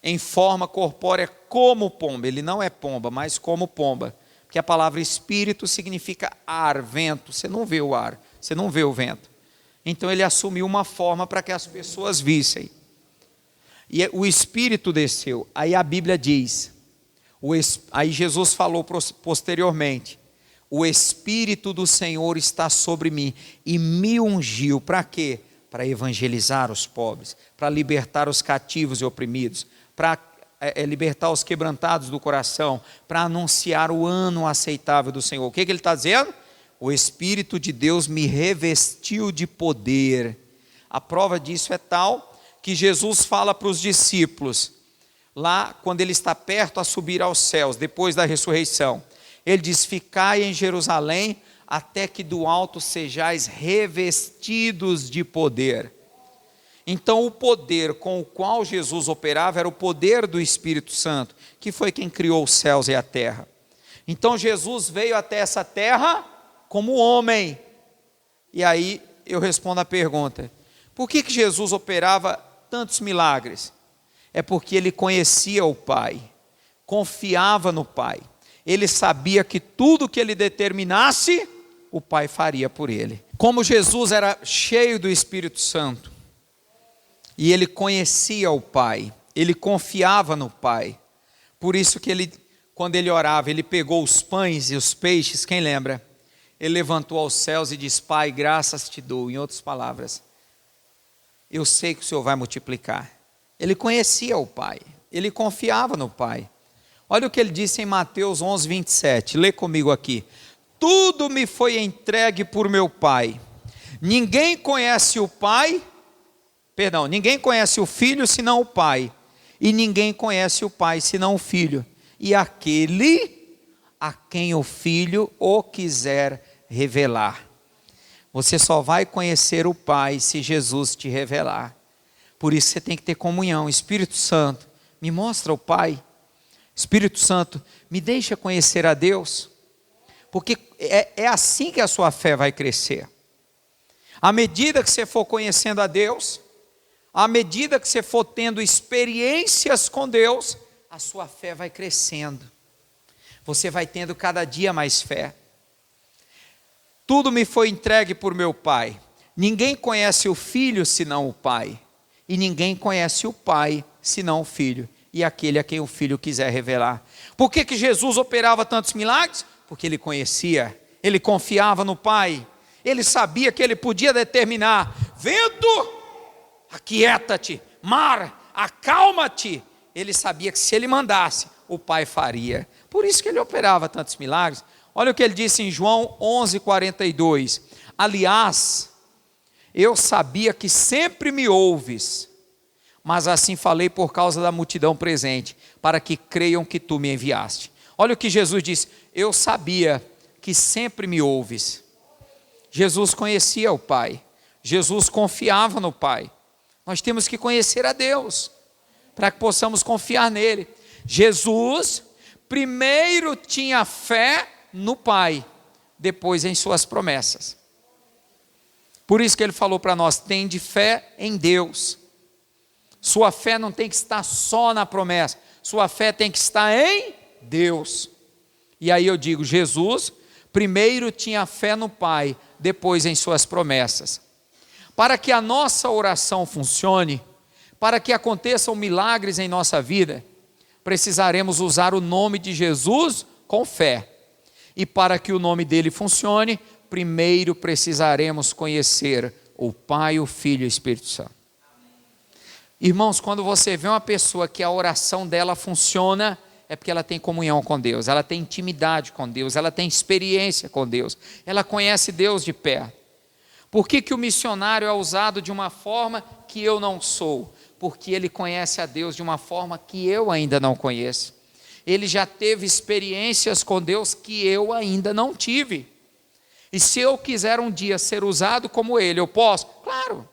em forma corpórea como pomba. Ele não é pomba, mas como pomba. Porque a palavra Espírito significa ar, vento. Você não vê o ar, você não vê o vento. Então ele assumiu uma forma para que as pessoas vissem. E o Espírito desceu. Aí a Bíblia diz, aí Jesus falou posteriormente, o Espírito do Senhor está sobre mim e me ungiu. Para quê? Para evangelizar os pobres, para libertar os cativos e oprimidos, para libertar os quebrantados do coração, para anunciar o ano aceitável do Senhor. O que ele está dizendo? O Espírito de Deus me revestiu de poder. A prova disso é tal que Jesus fala para os discípulos, lá quando ele está perto a subir aos céus, depois da ressurreição. Ele diz, ficai em Jerusalém, até que do alto sejais revestidos de poder. Então o poder com o qual Jesus operava era o poder do Espírito Santo, que foi quem criou os céus e a terra. Então Jesus veio até essa terra como homem. E aí eu respondo a pergunta, por que Jesus operava tantos milagres? É porque ele conhecia o Pai. confiava no Pai. Ele sabia que tudo que ele determinasse, o Pai faria por ele. Como Jesus era cheio do Espírito Santo, e ele conhecia o Pai, ele confiava no Pai. Por isso que ele, quando ele orava, ele pegou os pães e os peixes, quem lembra? Ele levantou aos céus e disse: Pai, graças te dou. Em outras palavras, eu sei que o Senhor vai multiplicar. Ele conhecia o Pai, ele confiava no Pai. Olha o que ele disse em Mateus 11, 27, lê comigo aqui. Tudo me foi entregue por meu Pai. Ninguém conhece o Pai, ninguém conhece o Filho senão o Pai. E ninguém conhece o Pai senão o Filho. E aquele a quem o Filho o quiser revelar. Você só vai conhecer o Pai se Jesus te revelar. Por isso você tem que ter comunhão. Espírito Santo, me mostra o Pai. Espírito Santo, me deixa conhecer a Deus. Porque é assim que a sua fé vai crescer. À medida que você for conhecendo a Deus, à medida que você for tendo experiências com Deus, a sua fé vai crescendo. Você vai tendo cada dia mais fé. Tudo me foi entregue por meu Pai. Ninguém conhece o Filho senão o Pai. E ninguém conhece o Pai senão o Filho. E aquele a quem o Filho quiser revelar. Por que Jesus operava tantos milagres? Porque ele conhecia, ele confiava no Pai. Ele sabia que ele podia determinar: vento, aquieta-te, mar, acalma-te. Ele sabia que se ele mandasse, o Pai faria. Por isso que ele operava tantos milagres. Olha o que ele disse em João 11:42. Aliás, eu sabia que sempre me ouves, mas assim falei por causa da multidão presente, para que creiam que tu me enviaste. Olha o que Jesus disse: eu sabia que sempre me ouves. Jesus conhecia o Pai, Jesus confiava no Pai. Nós temos que conhecer a Deus, para que possamos confiar nele. Jesus primeiro tinha fé no Pai, depois em suas promessas. Por isso que ele falou para nós: tende fé em Deus. Sua fé não tem que estar só na promessa, sua fé tem que estar em Deus. E aí eu digo, Jesus primeiro tinha fé no Pai, depois em suas promessas. Para que a nossa oração funcione, para que aconteçam milagres em nossa vida, precisaremos usar o nome de Jesus com fé. E para que o nome dele funcione, primeiro precisaremos conhecer o Pai, o Filho e o Espírito Santo. Irmãos, quando você vê uma pessoa que a oração dela funciona, é porque ela tem comunhão com Deus, ela tem intimidade com Deus, ela tem experiência com Deus, ela conhece Deus de perto. Por que o missionário é usado de uma forma que eu não sou? Porque ele conhece a Deus de uma forma que eu ainda não conheço. Ele já teve experiências com Deus que eu ainda não tive. E se eu quiser um dia ser usado como ele, eu posso? Claro.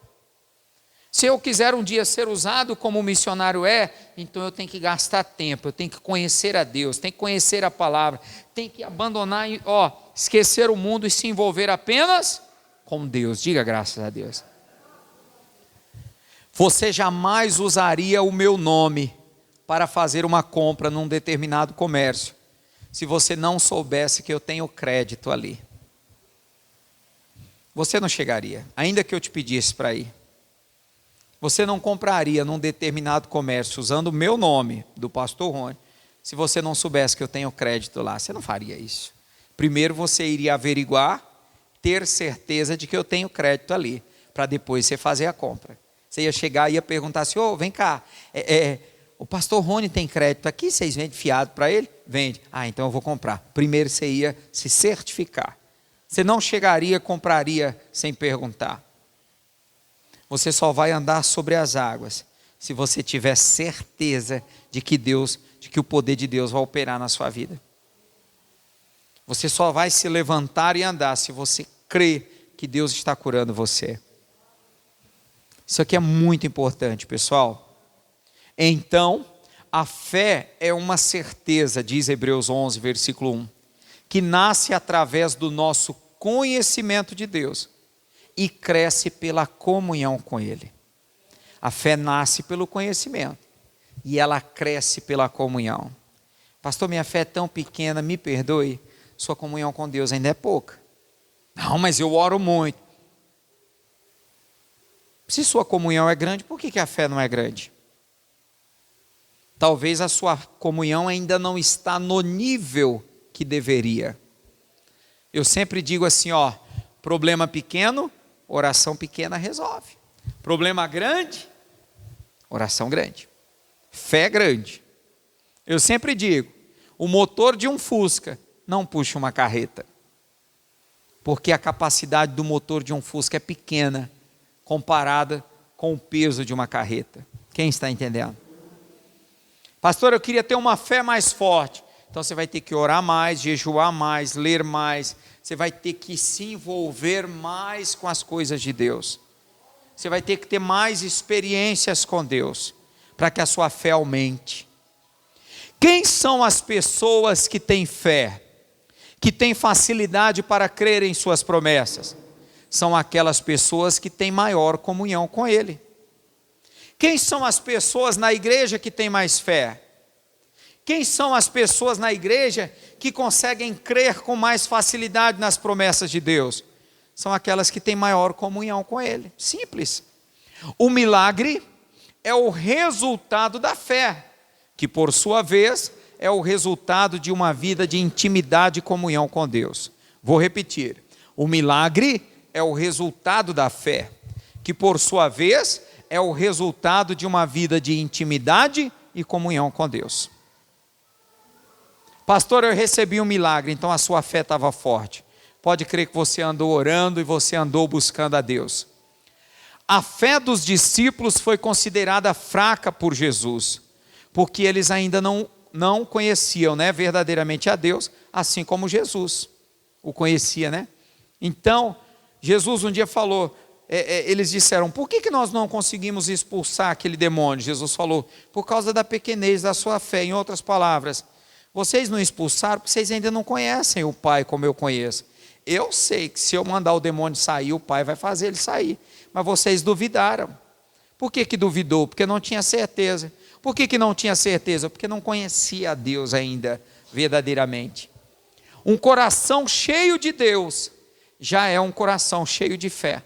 Se eu quiser um dia ser usado como o missionário é, então eu tenho que gastar tempo, eu tenho que conhecer a Deus, tenho que conhecer a palavra, tenho que abandonar, esquecer o mundo e se envolver apenas com Deus. Diga graças a Deus. Você jamais usaria o meu nome para fazer uma compra num determinado comércio, se você não soubesse que eu tenho crédito ali. Você não chegaria, ainda que eu te pedisse para ir. Você não compraria num determinado comércio usando o meu nome, do pastor Rony, se você não soubesse que eu tenho crédito lá. Você não faria isso. Primeiro você iria averiguar, ter certeza de que eu tenho crédito ali, para depois você fazer a compra. Você ia chegar e ia perguntar assim: vem cá, o pastor Rony tem crédito aqui, vocês vendem fiado para ele? Vende. Então eu vou comprar. Primeiro você ia se certificar. Você não chegaria, compraria sem perguntar. Você só vai andar sobre as águas se você tiver certeza de que o poder de Deus vai operar na sua vida. Você só vai se levantar e andar se você crer que Deus está curando você. Isso aqui é muito importante, pessoal. Então, a fé é uma certeza, diz Hebreus 11, versículo 1, que nasce através do nosso conhecimento de Deus e cresce pela comunhão com Ele. A fé nasce pelo conhecimento e ela cresce pela comunhão. Pastor, minha fé é tão pequena, me perdoe, sua comunhão com Deus ainda é pouca. Não, mas eu oro muito. Se sua comunhão é grande, por que a fé não é grande? Talvez a sua comunhão ainda não está no nível que deveria. Eu sempre digo assim, problema pequeno, oração pequena resolve. Problema grande, oração grande. Fé grande. Eu sempre digo, o motor de um Fusca não puxa uma carreta. Porque a capacidade do motor de um Fusca é pequena, comparada com o peso de uma carreta. Quem está entendendo? Pastor, eu queria ter uma fé mais forte. Então você vai ter que orar mais, jejuar mais, ler mais. Você vai ter que se envolver mais com as coisas de Deus. Você vai ter que ter mais experiências com Deus, para que a sua fé aumente. Quem são as pessoas que têm fé, que têm facilidade para crer em suas promessas? São aquelas pessoas que têm maior comunhão com Ele. Quem são as pessoas na igreja que têm mais fé? Quem são as pessoas na igreja que conseguem crer com mais facilidade nas promessas de Deus? São aquelas que têm maior comunhão com Ele. Simples. O milagre é o resultado da fé, que por sua vez é o resultado de uma vida de intimidade e comunhão com Deus. Vou repetir. O milagre é o resultado da fé, que por sua vez é o resultado de uma vida de intimidade e comunhão com Deus. Pastor, eu recebi um milagre, então a sua fé estava forte. Pode crer que você andou orando e você andou buscando a Deus. A fé dos discípulos foi considerada fraca por Jesus, porque eles ainda não conheciam, verdadeiramente a Deus, assim como Jesus o conhecia, Então, Jesus um dia falou, eles disseram, por que nós não conseguimos expulsar aquele demônio? Jesus falou, por causa da pequenez da sua fé. Em outras palavras, vocês não expulsaram porque vocês ainda não conhecem o Pai como eu conheço. Eu sei que se eu mandar o demônio sair, o Pai vai fazer ele sair. Mas vocês duvidaram. Por que duvidou? Porque não tinha certeza. Por que não tinha certeza? Porque não conhecia a Deus ainda verdadeiramente. Um coração cheio de Deus já é um coração cheio de fé.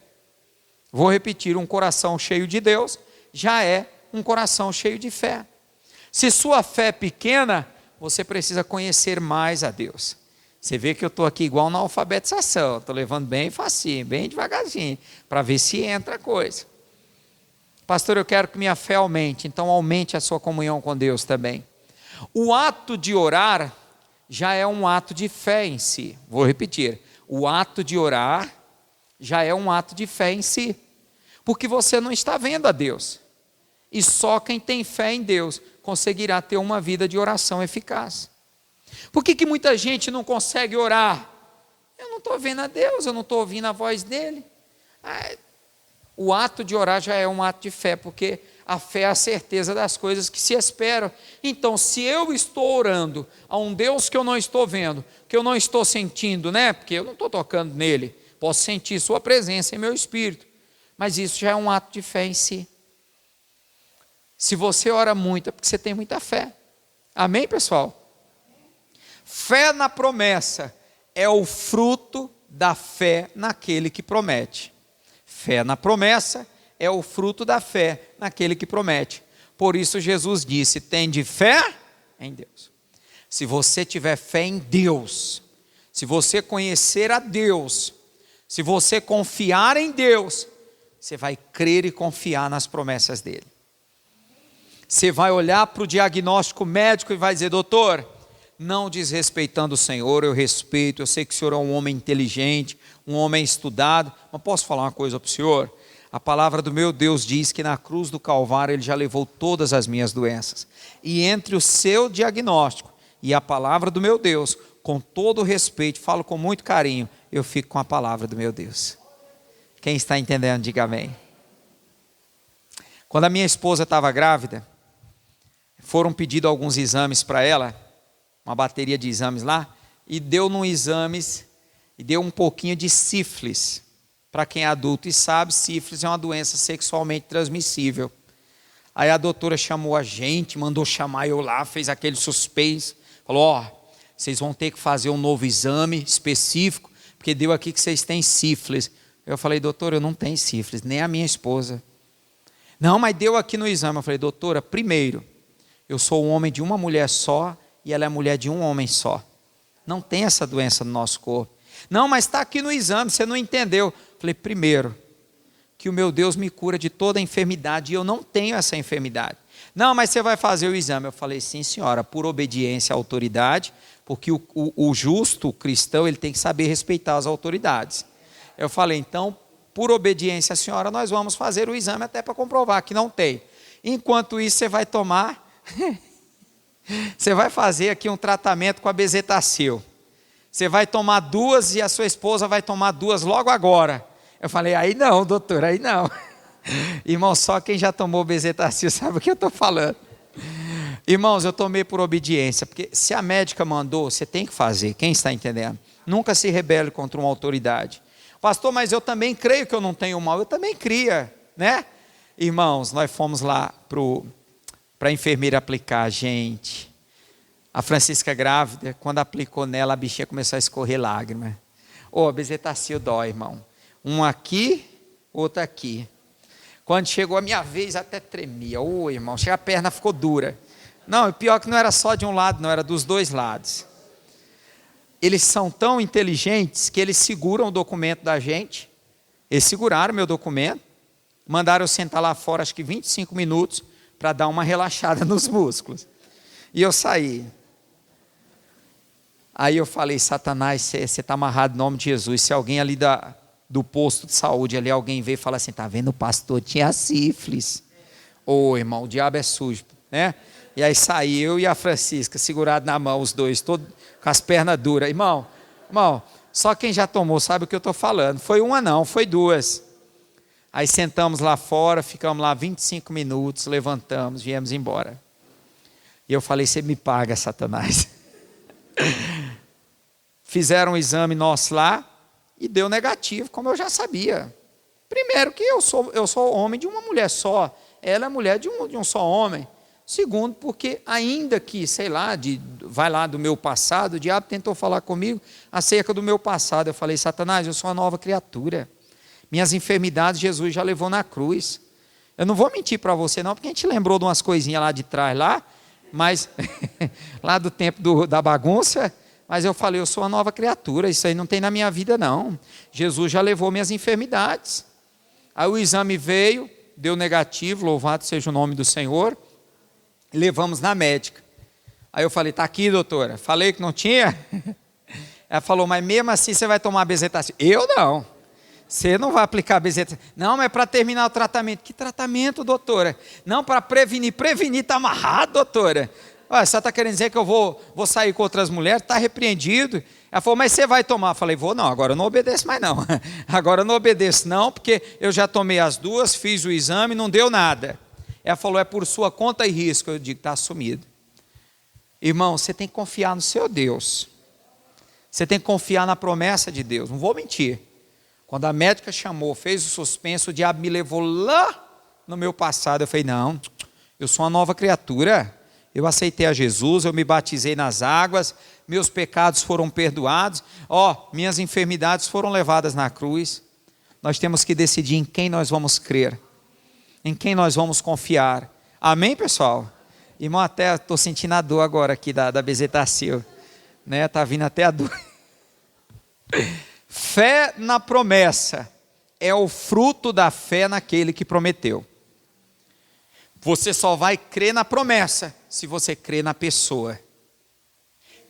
Vou repetir, um coração cheio de Deus já é um coração cheio de fé. Se sua fé é pequena, você precisa conhecer mais a Deus. Você vê que eu estou aqui igual na alfabetização, estou levando bem facinho, bem devagarzinho, para ver se entra a coisa. Pastor, eu quero que minha fé aumente, então aumente a sua comunhão com Deus também. O ato de orar já é um ato de fé em si. Vou repetir, o ato de orar já é um ato de fé em si, porque você não está vendo a Deus, e só quem tem fé em Deus conseguirá ter uma vida de oração eficaz. Por que muita gente não consegue orar? Eu não estou vendo a Deus, eu não estou ouvindo a voz dele. O ato de orar já é um ato de fé, porque a fé é a certeza das coisas que se esperam. Então, se eu estou orando a um Deus que eu não estou vendo, que eu não estou sentindo, porque eu não estou tocando nele, posso sentir sua presença em meu espírito, mas isso já é um ato de fé em si. Se você ora muito, é porque você tem muita fé. Amém, pessoal? Fé na promessa é o fruto da fé naquele que promete. Fé na promessa é o fruto da fé naquele que promete. Por isso Jesus disse, tende fé em Deus. Se você tiver fé em Deus, se você conhecer a Deus, se você confiar em Deus, você vai crer e confiar nas promessas dele. Você vai olhar para o diagnóstico médico e vai dizer, doutor, não desrespeitando o Senhor, eu respeito, eu sei que o Senhor é um homem inteligente, um homem estudado, mas posso falar uma coisa para o Senhor? A palavra do meu Deus diz que na cruz do Calvário Ele já levou todas as minhas doenças. E entre o seu diagnóstico e a palavra do meu Deus, com todo o respeito, falo com muito carinho, eu fico com a palavra do meu Deus. Quem está entendendo, diga amém. Quando a minha esposa estava grávida, foram pedidos alguns exames para ela, uma bateria de exames lá, e deu num exames, e deu um pouquinho de sífilis. Para quem é adulto e sabe, sífilis é uma doença sexualmente transmissível. Aí a doutora chamou a gente, mandou chamar eu lá, fez aquele suspense, Falou, ó, vocês vão ter que fazer um novo exame específico, porque deu aqui que vocês têm sífilis. Eu falei, doutora, eu não tenho sífilis, nem a minha esposa. Não, mas deu aqui no exame. Eu falei, doutora, primeiro, eu sou um homem de uma mulher só e ela é mulher de um homem só. Não tem essa doença no nosso corpo. Não, mas está aqui no exame, você não entendeu. Eu falei, primeiro, que o meu Deus me cura de toda enfermidade e eu não tenho essa enfermidade. Não, mas você vai fazer o exame. Eu falei, sim senhora, por obediência à autoridade, porque o justo, o cristão, ele tem que saber respeitar as autoridades. Eu falei, então, por obediência à senhora, nós vamos fazer o exame até para comprovar que não tem. Enquanto isso, você vai tomar, você vai fazer aqui um tratamento com a bezetacil. Você vai tomar 2 e a sua esposa vai tomar 2 logo agora. Eu falei, aí não, doutor, aí não. Irmão, só quem já tomou bezetacil sabe o que eu estou falando. Irmãos, eu tomei por obediência, porque se a médica mandou, você tem que fazer, quem está entendendo? Nunca se rebele contra uma autoridade. Pastor, mas eu também creio que eu não tenho mal, eu também cria, né? Irmãos, nós fomos lá para a enfermeira aplicar, gente. A Francisca grávida, quando aplicou nela, a bichinha começou a escorrer lágrima. Ô, a bezetacil dói, irmão. Um aqui, outro aqui. Quando chegou a minha vez, até tremia. Ô, irmão, a perna ficou dura. Não, o pior que não era só de um lado, não, era dos 2 lados. Eles são tão inteligentes que eles seguram o documento da gente. Eles seguraram meu documento, mandaram eu sentar lá fora, acho que 25 minutos, para dar uma relaxada nos músculos. E eu saí. Aí eu falei, Satanás, você está amarrado em nome de Jesus. Se alguém ali do posto de saúde, ali alguém vê e fala assim, está vendo, o pastor tinha sífilis. Ô, irmão, o diabo é sujo, né? E aí saí eu e a Francisca, segurados na mão, os dois, todos com as pernas duras. Irmão, só quem já tomou sabe o que eu estou falando. Foi uma não, foi 2. Aí sentamos lá fora, ficamos lá 25 minutos, levantamos, viemos embora. E eu falei, você me paga, Satanás. Fizeram um exame nosso lá e deu negativo, como eu já sabia. Primeiro que eu sou homem de uma mulher só, ela é mulher de um só homem. Segundo, porque ainda que, sei lá, vai lá do meu passado, o diabo tentou falar comigo acerca do meu passado. Eu falei, Satanás, eu sou uma nova criatura. Minhas enfermidades Jesus já levou na cruz. Eu não vou mentir para você não, porque a gente lembrou de umas coisinhas lá de trás, mas lá do tempo da bagunça, mas eu falei, eu sou uma nova criatura, isso aí não tem na minha vida não. Jesus já levou minhas enfermidades. Aí o exame veio, deu negativo, louvado seja o nome do Senhor. Levamos na médica. Aí eu falei, está aqui, doutora. Falei que não tinha. Ela falou, mas mesmo assim você vai tomar bezetacil. Eu não. Você não vai aplicar bezetacil. Não, mas é para terminar o tratamento. Que tratamento, doutora? Não, para prevenir. Prevenir está amarrado, doutora. Olha, você está querendo dizer que eu vou sair com outras mulheres? Está repreendido. Ela falou, mas você vai tomar? Eu falei, vou não, agora eu não obedeço mais não. Agora eu não obedeço não, porque eu já tomei as 2, fiz o exame, não deu nada. Ela falou, é por sua conta e risco. Eu digo, está assumido. Irmão, você tem que confiar no seu Deus. Você tem que confiar na promessa de Deus. Não vou mentir. Quando a médica chamou, fez o suspenso, o diabo me levou lá no meu passado. Eu falei, não, eu sou uma nova criatura. Eu aceitei a Jesus, eu me batizei nas águas, meus pecados foram perdoados. Minhas enfermidades foram levadas na cruz. Nós temos que decidir em quem nós vamos crer. Em quem nós vamos confiar. Amém, pessoal? Irmão, até estou sentindo a dor agora aqui da bezetacil. Né? Está vindo até a dor. Fé na promessa é o fruto da fé naquele que prometeu. Você só vai crer na promessa se você crer na pessoa.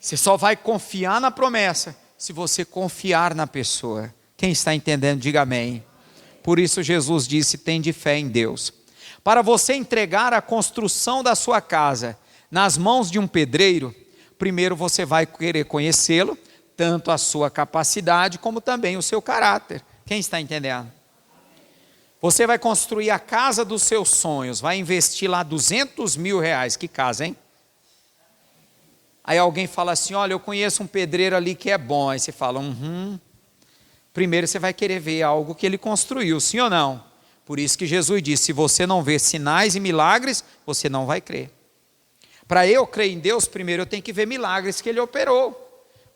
Você só vai confiar na promessa se você confiar na pessoa. Quem está entendendo, diga amém. Por isso Jesus disse, tende fé em Deus. Para você entregar a construção da sua casa nas mãos de um pedreiro, primeiro você vai querer conhecê-lo, tanto a sua capacidade como também o seu caráter. Quem está entendendo? Você vai construir a casa dos seus sonhos, vai investir lá 200 mil reais. Que casa, hein? Aí alguém fala assim, olha, eu conheço um pedreiro ali que é bom. Aí você fala, Primeiro você vai querer ver algo que ele construiu, sim ou não? Por isso que Jesus disse, se você não vê sinais e milagres, você não vai crer. Para eu crer em Deus, primeiro eu tenho que ver milagres que Ele operou.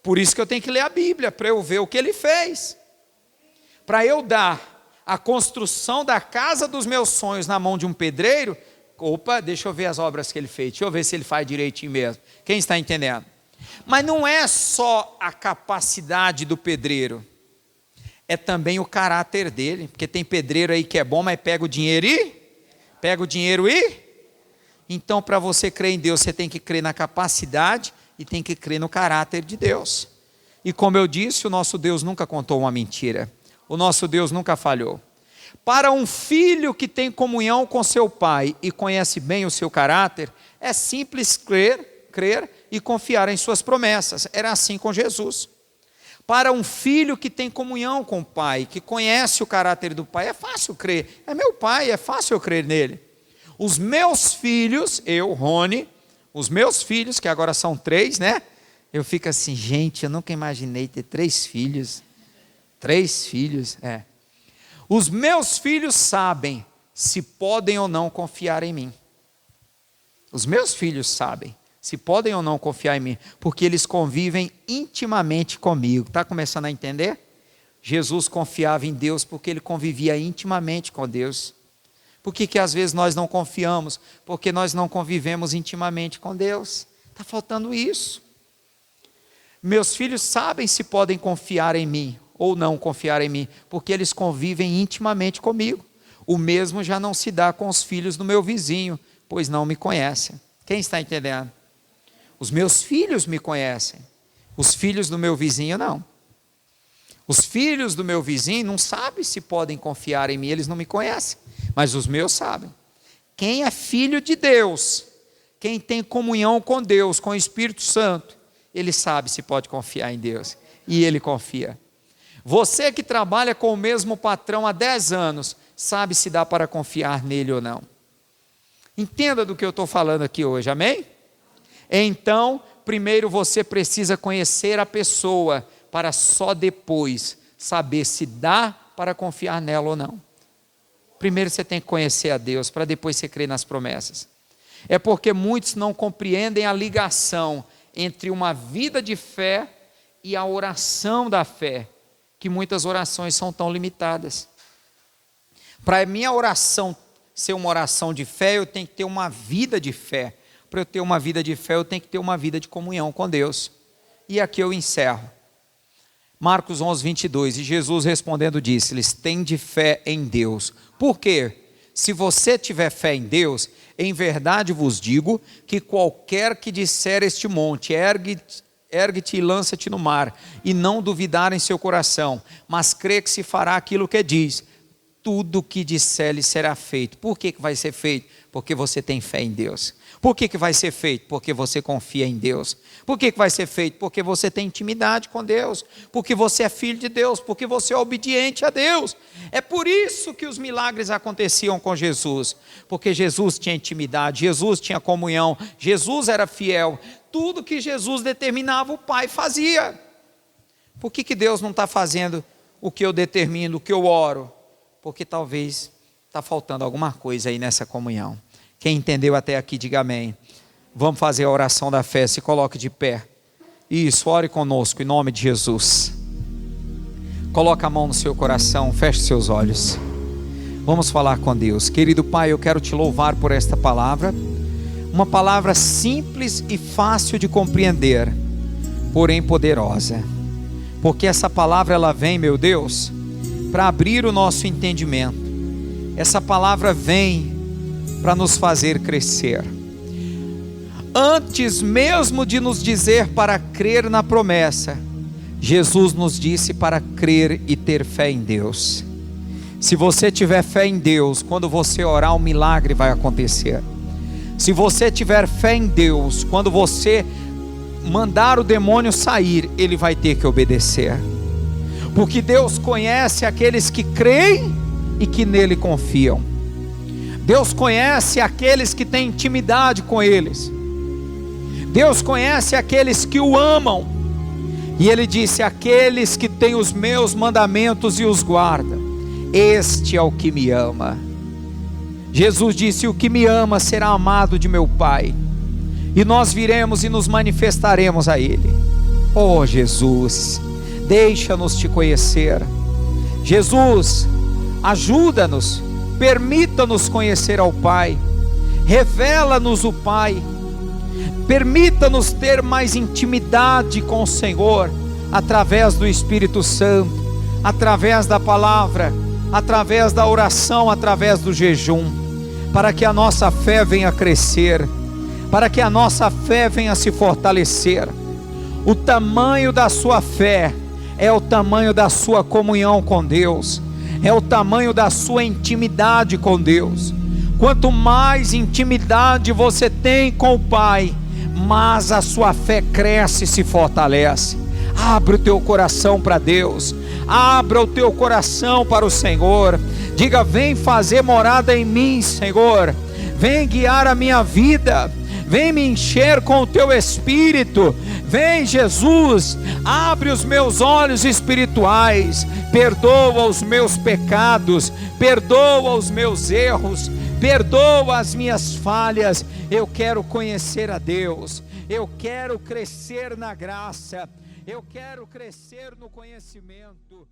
Por isso que eu tenho que ler a Bíblia, para eu ver o que Ele fez. Para eu dar a construção da casa dos meus sonhos na mão de um pedreiro, opa, deixa eu ver as obras que ele fez, deixa eu ver se ele faz direitinho mesmo. Quem está entendendo? Mas não é só a capacidade do pedreiro, é também o caráter dele, porque tem pedreiro aí que é bom, mas pega o dinheiro e... Então, para você crer em Deus, você tem que crer na capacidade e tem que crer no caráter de Deus. E como eu disse, o nosso Deus nunca contou uma mentira, o nosso Deus nunca falhou. Para um filho que tem comunhão com seu pai e conhece bem o seu caráter, é simples crer e confiar em suas promessas. Era assim com Jesus. Para um filho que tem comunhão com o pai, que conhece o caráter do pai, é fácil crer. É meu pai, é fácil eu crer nele. Os meus filhos, eu, Rony, os meus filhos, que agora são 3, né? Eu fico assim, gente, eu nunca imaginei ter 3 filhos. 3 filhos, Os meus filhos sabem se podem ou não confiar em mim. Os meus filhos sabem se podem ou não confiar em mim, porque eles convivem intimamente comigo. Está começando a entender? Jesus confiava em Deus porque ele convivia intimamente com Deus. Por que às vezes nós não confiamos? Porque nós não convivemos intimamente com Deus. Está faltando isso. Meus filhos sabem se podem confiar em mim ou não confiar em mim, porque eles convivem intimamente comigo. O mesmo já não se dá com os filhos do meu vizinho, pois não me conhecem. Quem está entendendo? Os meus filhos me conhecem, os filhos do meu vizinho não. Os filhos do meu vizinho não sabem se podem confiar em mim, eles não me conhecem, mas os meus sabem. Quem é filho de Deus, quem tem comunhão com Deus, com o Espírito Santo, ele sabe se pode confiar em Deus, e ele confia. Você que trabalha com o mesmo patrão há 10 anos, sabe se dá para confiar nele ou não. Entenda do que eu estou falando aqui hoje, amém? Então, primeiro você precisa conhecer a pessoa, para só depois saber se dá para confiar nela ou não. Primeiro você tem que conhecer a Deus, para depois você crer nas promessas. É porque muitos não compreendem a ligação entre uma vida de fé e a oração da fé, que muitas orações são tão limitadas. Para a minha oração ser uma oração de fé, eu tenho que ter uma vida de fé. Para eu ter uma vida de fé, eu tenho que ter uma vida de comunhão com Deus. E aqui eu encerro. Marcos 11, 22. E Jesus respondendo disse-lhes: tende fé em Deus. Por quê? Se você tiver fé em Deus, em verdade vos digo, que qualquer que disser este monte, ergue-te e lança-te no mar, e não duvidar em seu coração, mas crê que se fará aquilo que diz, tudo que disser lhe será feito. Por que vai ser feito? Porque você tem fé em Deus. Por que vai ser feito? Porque você confia em Deus. Por que vai ser feito? Porque você tem intimidade com Deus. Porque você é filho de Deus. Porque você é obediente a Deus. É por isso que os milagres aconteciam com Jesus. Porque Jesus tinha intimidade, Jesus tinha comunhão, Jesus era fiel. Tudo que Jesus determinava, o Pai fazia. Por que Deus não está fazendo o que eu determino, o que eu oro? Porque talvez está faltando alguma coisa aí nessa comunhão. Quem entendeu até aqui, diga amém. Vamos fazer a oração da fé, se coloque de pé. Isso, ore conosco, em nome de Jesus. Coloca a mão no seu coração, feche seus olhos. Vamos falar com Deus. Querido Pai, eu quero te louvar por esta palavra. Uma palavra simples e fácil de compreender, porém poderosa. Porque essa palavra ela vem, meu Deus, para abrir o nosso entendimento. Essa palavra vem para nos fazer crescer. Antes mesmo de nos dizer para crer na promessa, Jesus nos disse para crer e ter fé em Deus. Se você tiver fé em Deus, quando você orar, um milagre vai acontecer. Se você tiver fé em Deus, quando você mandar o demônio sair, ele vai ter que obedecer. Porque Deus conhece aqueles que creem e que nele confiam. Deus conhece aqueles que têm intimidade com eles. Deus conhece aqueles que o amam. E ele disse: aqueles que têm os meus mandamentos e os guardam, este é o que me ama. Jesus disse: o que me ama será amado de meu Pai, e nós viremos e nos manifestaremos a Ele. Oh Jesus, deixa-nos te conhecer. Jesus, ajuda-nos, permita-nos conhecer ao Pai, revela-nos o Pai, permita-nos ter mais intimidade com o Senhor, através do Espírito Santo, através da palavra, através da oração, através do jejum, para que a nossa fé venha crescer, para que a nossa fé venha se fortalecer. O tamanho da sua fé é o tamanho da sua comunhão com Deus, é o tamanho da sua intimidade com Deus. Quanto mais intimidade você tem com o Pai, mais a sua fé cresce e se fortalece. Abra o teu coração para Deus, abra o teu coração para o Senhor. Diga: vem fazer morada em mim, Senhor, vem guiar a minha vida, vem me encher com o teu Espírito. Vem Jesus, abre os meus olhos espirituais, perdoa os meus pecados, perdoa os meus erros, perdoa as minhas falhas. Eu quero conhecer a Deus, eu quero crescer na graça, eu quero crescer no conhecimento.